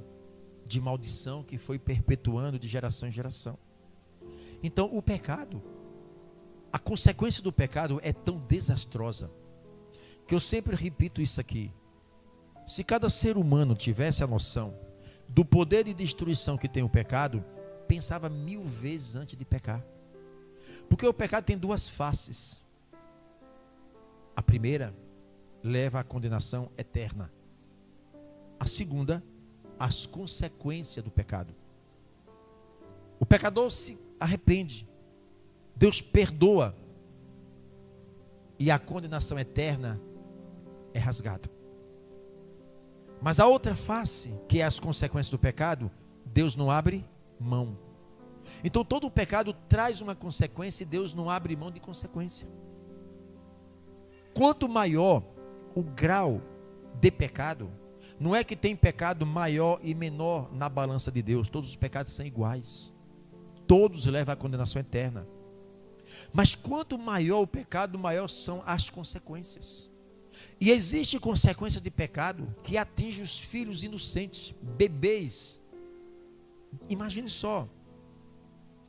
de maldição que foi perpetuando de geração em geração. Então o pecado, a consequência do pecado é tão desastrosa, que eu sempre repito isso aqui. Se cada ser humano tivesse a noção do poder de destruição que tem o pecado, pensava 1000 vezes antes de pecar. Porque o pecado tem duas faces. A primeira leva à condenação eterna. A segunda, as consequências do pecado. O pecador se arrepende, Deus perdoa, e a condenação eterna é rasgada. Mas a outra face, que é as consequências do pecado, Deus não abre mão. Então todo o pecado traz uma consequência e Deus não abre mão de consequência. Quanto maior o grau de pecado, não é que tem pecado maior e menor na balança de Deus, todos os pecados são iguais, todos levam à condenação eterna. Mas quanto maior o pecado, maior são as consequências. E existe consequência de pecado que atinge os filhos inocentes, bebês. Imagine só,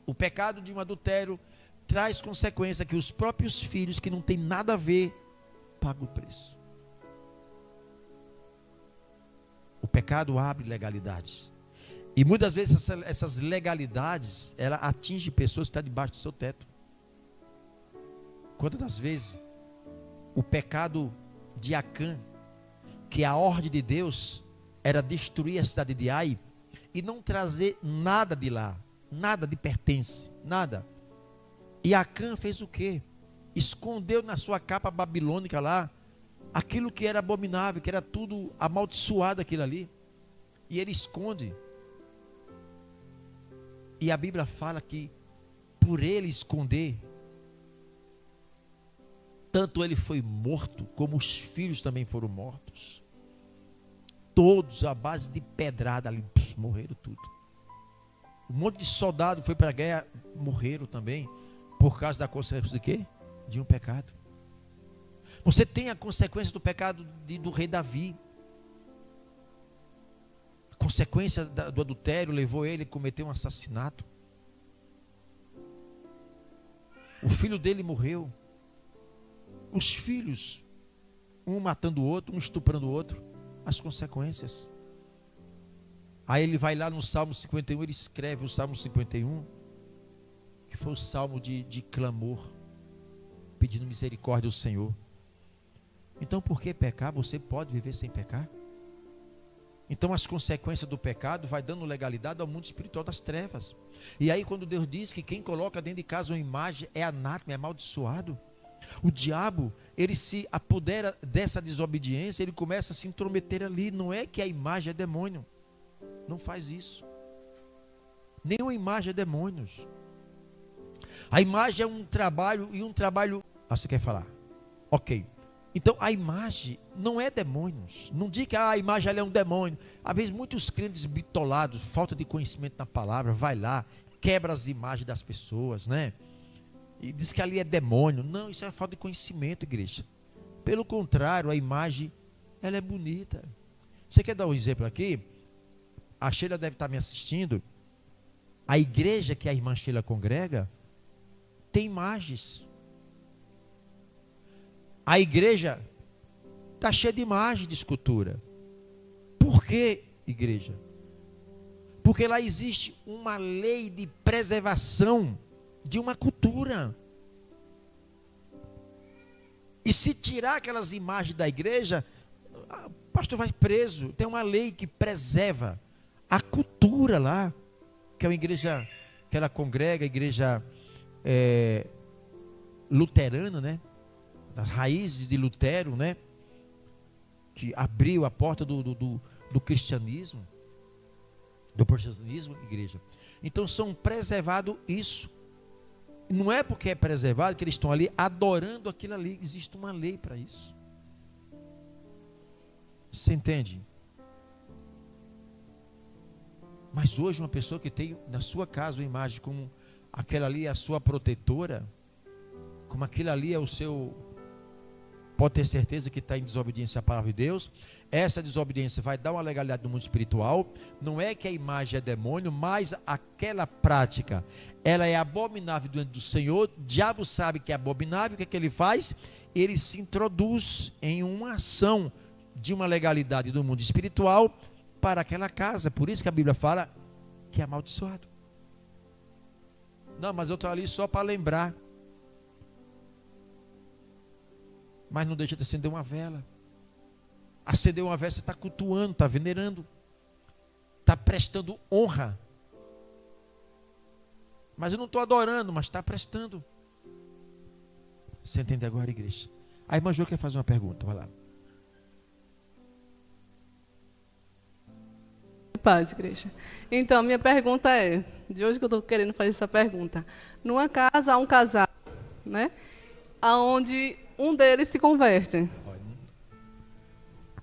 o pecado de um adultério traz consequência que os próprios filhos, que não tem nada a ver, pagam o preço. O pecado abre legalidades. E muitas vezes essas legalidades, ela atinge pessoas que estão debaixo do seu teto. Quantas das vezes o pecado de Acã, que a ordem de Deus era destruir a cidade de Ai e não trazer nada de lá, nada de pertence, nada. E Acã fez o quê? Escondeu na sua capa babilônica lá aquilo que era abominável, que era tudo amaldiçoado aquilo ali. E ele esconde. E a Bíblia fala que por ele esconder, tanto ele foi morto, como os filhos também foram mortos. Todos à base de pedrada ali, morreram tudo. Um monte de soldado foi para a guerra, morreram também, por causa da consequência de quê? De um pecado. Você tem a consequência do pecado do rei Davi. A consequência do adultério levou ele a cometer um assassinato. O filho dele morreu. Os filhos, um matando o outro, um estuprando o outro, as consequências. Aí ele vai lá no Salmo 51, ele escreve o Salmo 51, que foi o salmo de clamor, pedindo misericórdia ao Senhor. Então, por que pecar? Você pode viver sem pecar? Então, as consequências do pecado vai dando legalidade ao mundo espiritual das trevas. E aí, quando Deus diz que quem coloca dentro de casa uma imagem é anátema, é amaldiçoado, o diabo, ele se apodera dessa desobediência, ele começa a se intrometer ali. Não é que a imagem é demônio, não faz isso. Nenhuma imagem é demônios. A imagem é um trabalho, e um trabalho... você quer falar? Ok. Então a imagem não é demônios. Não diga que a imagem ela é um demônio. Às vezes muitos crentes bitolados, falta de conhecimento na palavra, vai lá, quebra as imagens das pessoas, né? E diz que ali é demônio. Não, isso é falta de conhecimento, igreja. Pelo contrário, a imagem, ela é bonita. Você quer dar um exemplo aqui? A Sheila deve estar me assistindo. A igreja que a irmã Sheila congrega tem imagens. A igreja está cheia de imagens de escultura. Por que, igreja? Porque lá existe uma lei de preservação de uma cultura. E se tirar aquelas imagens da igreja, o pastor vai preso. Tem uma lei que preserva a cultura lá, que é uma igreja que ela congrega, a igreja luterana, né? Das raízes de Lutero, né? Que abriu a porta do cristianismo, do protestantismo, igreja. Então são preservados isso. Não é porque é preservado que eles estão ali adorando aquilo ali. Existe uma lei para isso. Você entende? Mas hoje uma pessoa que tem na sua casa uma imagem como aquela ali é a sua protetora, como aquilo ali é o seu... pode ter certeza que está em desobediência à palavra de Deus. Essa desobediência vai dar uma legalidade no mundo espiritual. Não é que a imagem é demônio, mas aquela prática, ela é abominável diante do Senhor. O diabo sabe que é abominável. O que é que ele faz? Ele se introduz em uma ação de uma legalidade do mundo espiritual para aquela casa. Por isso que a Bíblia fala que é amaldiçoado. Não, mas eu estou ali só para lembrar. Mas não deixa de acender uma vela. Acender uma vela, você está cultuando, está venerando, está prestando honra. Mas eu não estou adorando, mas está prestando. Você entende agora, igreja? A irmã Jo quer fazer uma pergunta, vai lá. Paz, igreja. Então, minha pergunta é, de hoje que eu estou querendo fazer essa pergunta. Numa casa há um casal, né? Onde um deles se converte.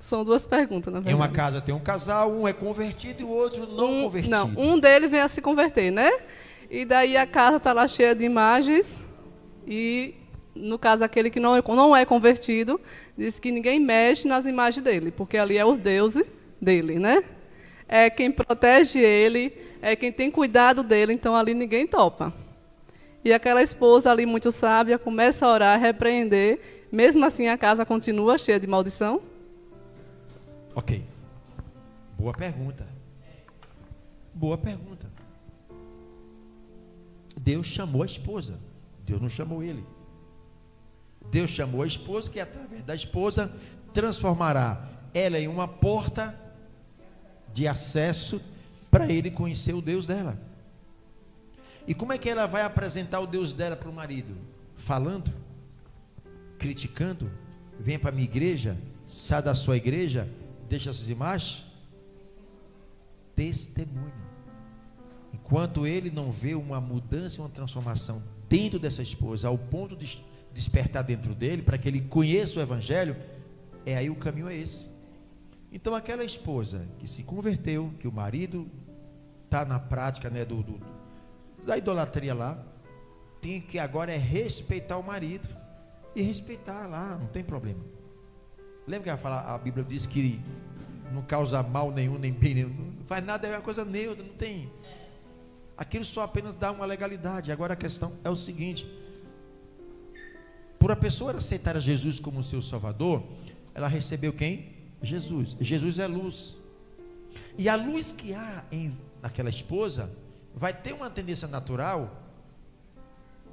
São duas perguntas, na verdade. Em uma casa tem um casal, um é convertido e o outro não convertido. Não, um deles vem a se converter, né? E daí a casa está lá cheia de imagens E, no caso, aquele que não é convertido, diz que ninguém mexe nas imagens dele, porque ali é o Deus dele, né? É quem protege ele, é quem tem cuidado dele, então ali ninguém topa. E aquela esposa ali, muito sábia, começa a orar, a repreender. Mesmo assim, a casa continua cheia de maldição? Ok. Boa pergunta. Boa pergunta. Deus chamou a esposa. Deus não chamou ele. Deus chamou a esposa, que através da esposa transformará ela em uma porta de acesso para ele conhecer o Deus dela. E como é que ela vai apresentar o Deus dela para o marido? Falando? Criticando? Venha para a minha igreja, sai da sua igreja, deixa essas imagens? Testemunho. Enquanto ele não vê uma mudança, uma transformação dentro dessa esposa, ao ponto de despertar dentro dele, para que ele conheça o evangelho, aí o caminho é esse. Então aquela esposa que se converteu, que o marido está na prática, né, da idolatria lá, tem que agora respeitar o marido, e respeitar lá, não tem problema. Lembra que a Bíblia diz que não causa mal nenhum, nem bem nenhum, não faz nada, é uma coisa neutra, não tem. Aquilo só apenas dá uma legalidade. Agora a questão é o seguinte: por a pessoa aceitar a Jesus como seu Salvador, ela recebeu quem? Jesus. Jesus é luz. E a luz que há naquela esposa vai ter uma tendência natural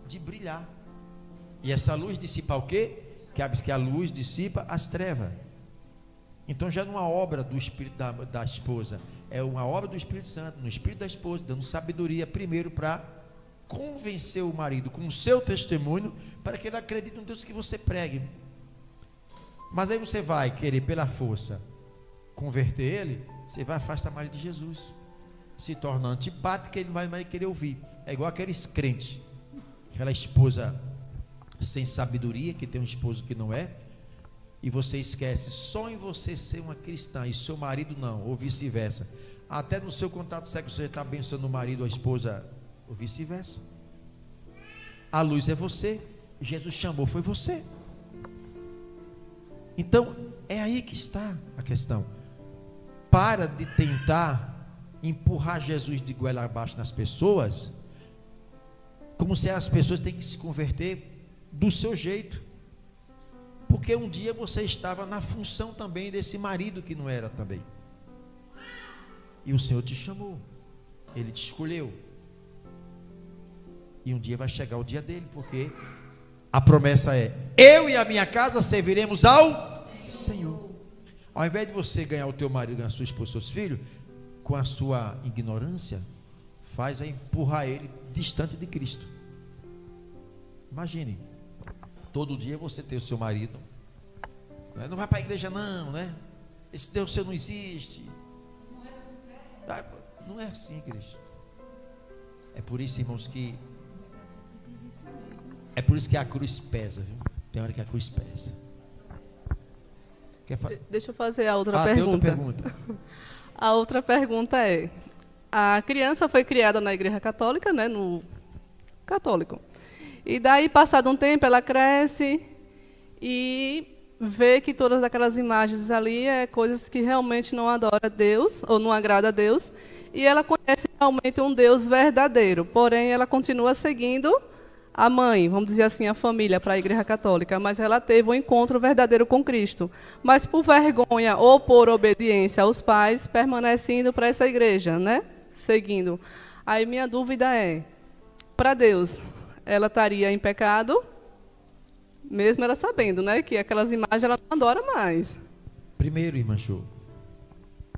de brilhar. E essa luz dissipa o quê? Que a luz dissipa as trevas. Então já não é uma obra do Espírito da esposa, é uma obra do Espírito Santo, no Espírito da esposa, dando sabedoria primeiro para convencer o marido com o seu testemunho, para que ele acredite no Deus que você pregue. Mas aí você vai querer pela força converter ele, você vai afastar mais de Jesus, se torna antipático, que ele não vai querer ouvir. É igual aqueles crentes, aquela esposa sem sabedoria, que tem um esposo que não é, e você esquece só em você ser uma cristã e seu marido não, ou vice-versa. Até no seu contato sexual você está abençoando o marido ou a esposa, ou vice-versa. A luz é você, Jesus chamou, foi você. Então é aí que está a questão. Para de tentar empurrar Jesus de goela abaixo nas pessoas, como se as pessoas têm que se converter do seu jeito, porque um dia você estava na função também desse marido que não era também, e o Senhor te chamou, Ele te escolheu, e um dia vai chegar o dia dele, porque a promessa é: eu e a minha casa serviremos ao Senhor. Ao invés de você ganhar o teu marido, ganhar a sua esposa, seus filhos, com a sua ignorância, faz a empurrar ele distante de Cristo. Imagine, todo dia você tem o seu marido, não vai para a igreja não, né? Esse Deus seu não existe. Não é assim, igreja. É por isso, irmãos, é por isso que a cruz pesa, viu? Tem hora que a cruz pesa. Deixa eu fazer a outra pergunta. Tem outra pergunta. A outra pergunta é: a criança foi criada na igreja católica, né, no católico. E daí, passado um tempo, ela cresce e vê que todas aquelas imagens ali é coisas que realmente não adora a Deus, ou não agrada a Deus, e ela conhece realmente um Deus verdadeiro, porém ela continua seguindo a mãe, vamos dizer assim, a família, para a igreja católica, mas ela teve um encontro verdadeiro com Cristo. Mas por vergonha ou por obediência aos pais, permanece indo para essa igreja, né? Seguindo. Aí minha dúvida é, para Deus, ela estaria em pecado, mesmo ela sabendo, né, que aquelas imagens ela não adora mais. Primeiro, irmã Ju,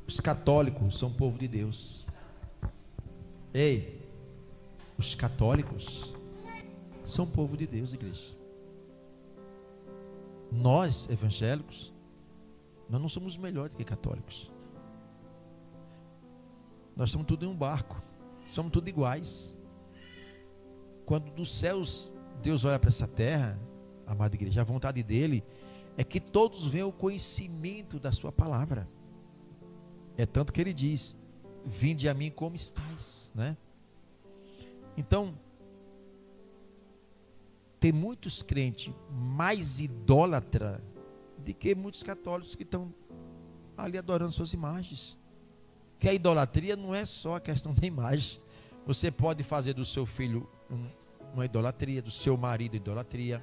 os católicos são povo de Deus. Ei, os católicos são povo de Deus, igreja. Nós, evangélicos, nós não somos melhores que católicos. Nós somos tudo em um barco, somos tudo iguais. Quando dos céus Deus olha para essa terra, amada igreja, a vontade dele é que todos venham o conhecimento da sua palavra. É tanto que ele diz: vinde a mim como estáis, né? Então, tem muitos crentes mais idólatra do que muitos católicos que estão ali adorando suas imagens. Que a idolatria não é só a questão da imagem. Você pode fazer do seu filho uma idolatria, do seu marido idolatria.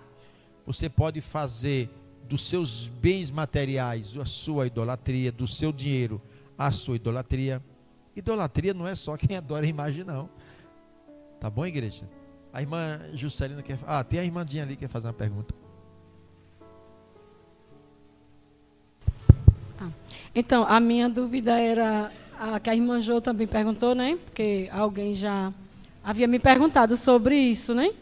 Você pode fazer dos seus bens materiais a sua idolatria, do seu dinheiro a sua idolatria. Idolatria não é só quem adora a imagem, não. Tá bom, igreja? A irmã Juscelina quer... tem a irmãzinha ali que quer fazer uma pergunta. Então, a minha dúvida era a que a irmã Jo também perguntou, né? Porque alguém já havia me perguntado sobre isso, né?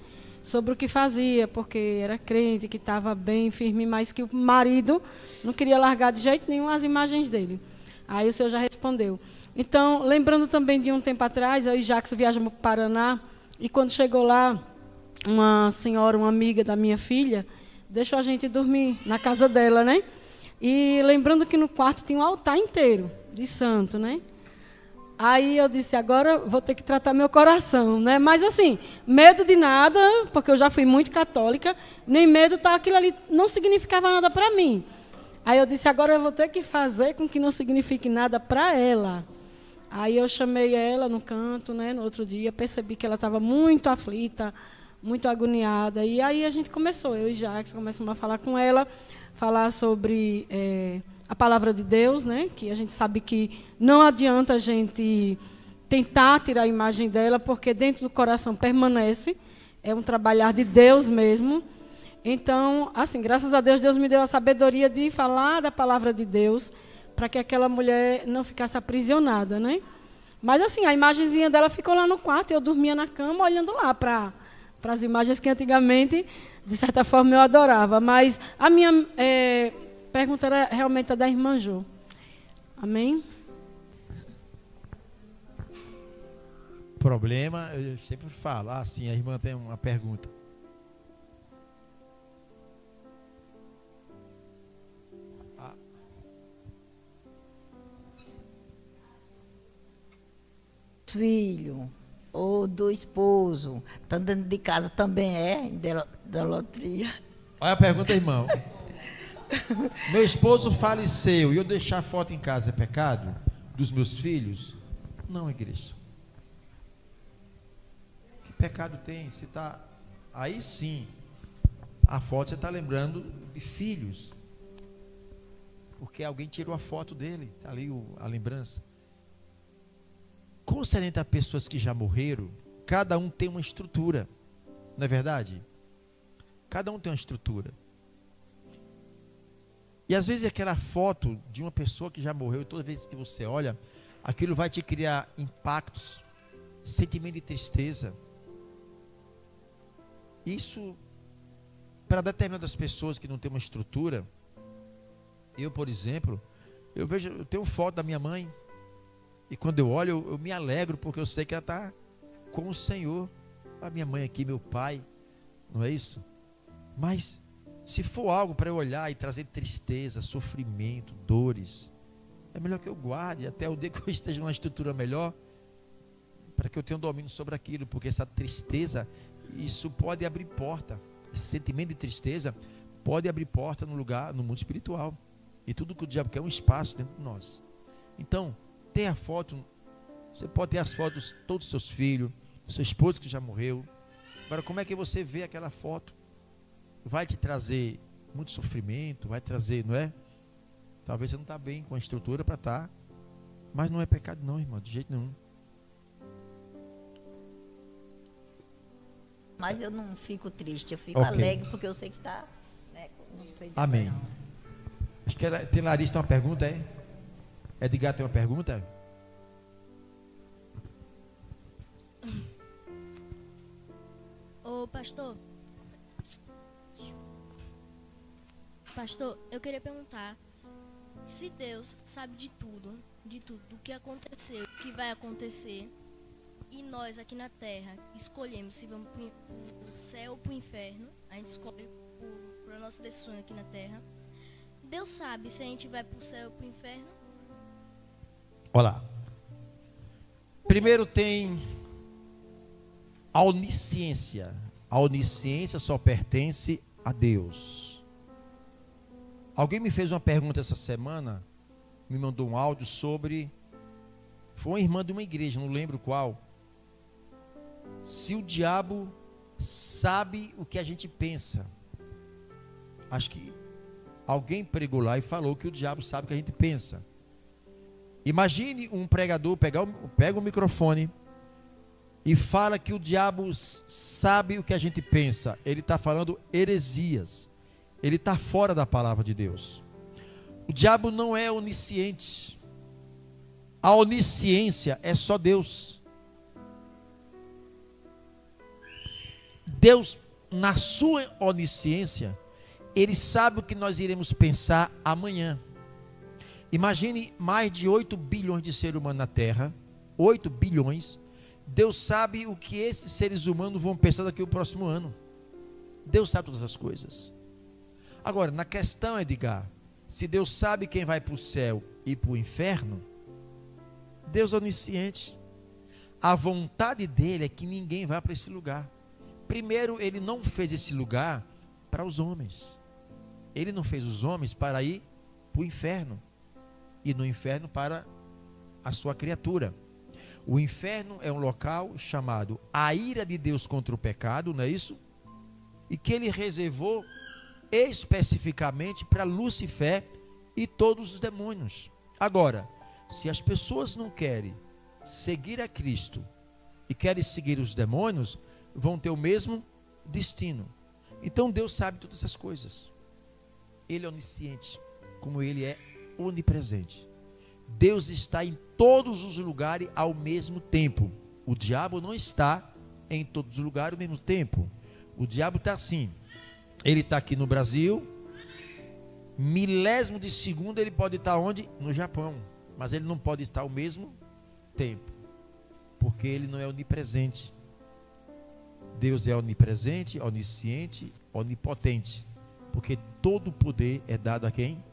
Sobre o que fazia, porque era crente, que estava bem firme, mas que o marido não queria largar de jeito nenhum as imagens dele. Aí o senhor já respondeu. Então, lembrando também de um tempo atrás, eu e Jackson viajamos para o Paraná, e quando chegou lá, uma senhora, uma amiga da minha filha, deixou a gente dormir na casa dela, né? E lembrando que no quarto tinha um altar inteiro de santo, né? Aí eu disse, agora vou ter que tratar meu coração, né? Mas assim, medo de nada, porque eu já fui muito católica, nem medo, tá, aquilo ali não significava nada para mim. Aí eu disse, agora eu vou ter que fazer com que não signifique nada para ela. Aí eu chamei ela no canto, né, no outro dia, percebi que ela estava muito aflita, muito agoniada. E aí a gente começou, eu e Jackson, começamos a falar com ela, falar sobre a palavra de Deus, né, que a gente sabe que não adianta a gente tentar tirar a imagem dela, porque dentro do coração permanece, é um trabalhar de Deus mesmo. Então, assim, graças a Deus, Deus me deu a sabedoria de falar da palavra de Deus, para que aquela mulher não ficasse aprisionada, né? Mas, assim, a imagenzinha dela ficou lá no quarto, e eu dormia na cama, olhando lá para as imagens que antigamente, de certa forma, eu adorava. Mas a minha pergunta era realmente a da irmã Jo. Amém? Problema, eu sempre falo, sim, a irmã tem uma pergunta. Filho ou do esposo, tá dentro de casa também é idolatria. Olha a pergunta, irmão. Meu esposo faleceu e eu deixar foto em casa é pecado? Dos meus filhos? Não, igreja. Que pecado tem? Você tá... Aí sim, a foto você está lembrando de filhos. Porque alguém tirou a foto dele, está ali a lembrança. Concernente a pessoas que já morreram, cada um tem uma estrutura, não é verdade? Cada um tem uma estrutura. E às vezes aquela foto de uma pessoa que já morreu, toda vez que você olha, aquilo vai te criar impactos, sentimento de tristeza. Isso, para determinadas pessoas que não têm uma estrutura, eu, por exemplo, eu tenho foto da minha mãe, e quando eu olho, eu me alegro, porque eu sei que ela está com o Senhor. A minha mãe aqui, meu pai, não é isso? Mas, se for algo para eu olhar e trazer tristeza, sofrimento, dores, é melhor que eu guarde até o dia que eu esteja numa estrutura melhor, para que eu tenha um domínio sobre aquilo, porque essa tristeza, isso pode abrir porta, esse sentimento de tristeza pode abrir porta no mundo espiritual, e tudo que o diabo quer é um espaço dentro de nós. Então, tem a foto, você pode ter as fotos de todos os seus filhos, do seu esposo que já morreu. Agora, como é que você vê aquela foto? Vai te trazer muito sofrimento, vai trazer, não é? Talvez você não está bem com a estrutura para estar, mas não é pecado não, irmão, de jeito nenhum. Mas eu não fico triste, eu fico alegre, porque eu sei que está... Né, amém. Acho que tem Larissa, tem uma pergunta, é? Edgar tem uma pergunta? Ô, pastor, eu queria perguntar se Deus sabe de tudo do que aconteceu, o que vai acontecer, e nós aqui na Terra escolhemos se vamos para o céu ou para o inferno. A gente escolhe por nossas decisões aqui na Terra. Deus sabe se a gente vai para o céu ou para o inferno? Olá. Primeiro tem a onisciência, A onisciência só pertence a Deus. Alguém me fez uma pergunta essa semana, me mandou um áudio sobre... Foi uma irmã de uma igreja, não lembro qual. Se o diabo sabe o que a gente pensa. Acho que alguém pregou lá e falou que o diabo sabe o que a gente pensa. Imagine um pregador pega o microfone e fala que o diabo sabe o que a gente pensa. Ele está falando heresias. Ele está fora da palavra de Deus. O diabo não é onisciente. A onisciência é só Deus. Deus, na sua onisciência, Ele sabe o que nós iremos pensar amanhã. Imagine mais de 8 bilhões de seres humanos na Terra. 8 bilhões. Deus sabe o que esses seres humanos vão pensar daqui ao próximo ano. Deus sabe todas as coisas. Agora, na questão, Edgar, se Deus sabe quem vai para o céu e para o inferno, Deus é onisciente. A vontade dele é que ninguém vá para esse lugar. Primeiro, ele não fez esse lugar para os homens. Ele não fez os homens para ir para o inferno. E no inferno para a sua criatura. O inferno é um local chamado a ira de Deus contra o pecado, não é isso? E que ele reservou especificamente para Lúcifer e todos os demônios. Agora, se as pessoas não querem seguir a Cristo e querem seguir os demônios, vão ter o mesmo destino. Então Deus sabe todas essas coisas. Ele é onisciente, como Ele é onipresente. Deus está em todos os lugares ao mesmo tempo. O diabo não está em todos os lugares ao mesmo tempo. O diabo está assim. Ele está aqui no Brasil. Milésimo de segundo ele pode estar onde? No Japão. Mas ele não pode estar ao mesmo tempo. Porque ele não é onipresente. Deus é onipresente, onisciente, onipotente. Porque todo o poder é dado a quem?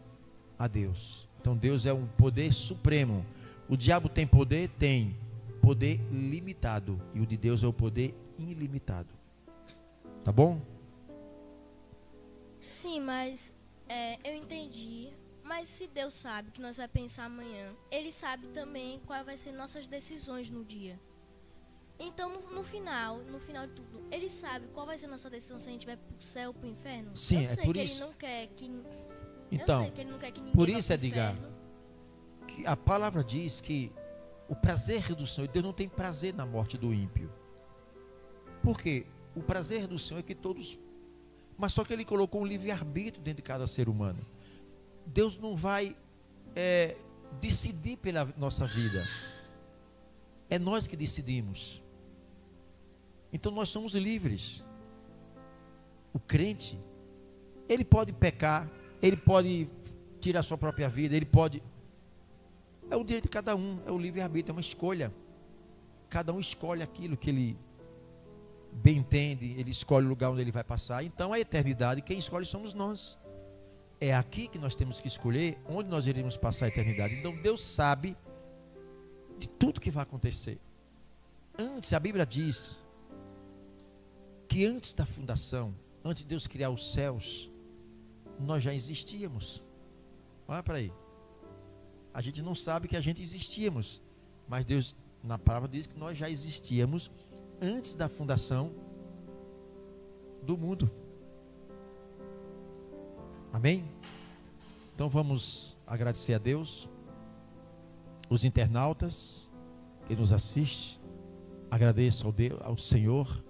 A Deus. Então Deus é um poder supremo. O diabo tem poder? Tem. Poder limitado. E o de Deus é o poder ilimitado. Tá bom? Sim, mas eu entendi. Mas se Deus sabe que nós vamos pensar amanhã, Ele sabe também quais vai ser nossas decisões no dia. Então, no final de tudo, Ele sabe qual vai ser nossa decisão se a gente vai pro céu ou pro inferno. Sim, eu sei por que isso. Ele não quer que... Então, eu sei que Ele não quer que ninguém por vá isso, pro Edgar, inferno. que a palavra diz que o prazer do Senhor, Deus não tem prazer na morte do ímpio. Por quê? O prazer do Senhor é que todos... Mas só que Ele colocou um livre-arbítrio dentro de cada ser humano. Deus não vai decidir pela nossa vida. É nós que decidimos. Então nós somos livres. O crente, ele pode pecar, ele pode tirar sua própria vida, ele pode... É o direito de cada um, é o livre-arbítrio, é uma escolha. Cada um escolhe aquilo que ele bem entende, ele escolhe o lugar onde ele vai passar. Então a eternidade, quem escolhe somos nós. É aqui que nós temos que escolher onde nós iremos passar a eternidade. Então Deus sabe de tudo que vai acontecer. Antes, a Bíblia diz que antes da fundação, antes de Deus criar os céus, nós já existíamos. Olha para aí. A gente não sabe que a gente existíamos, mas Deus, na palavra, diz que nós já existíamos antes da fundação do mundo. Amém? Então vamos agradecer a Deus, os internautas que nos assistem. Agradeço ao Senhor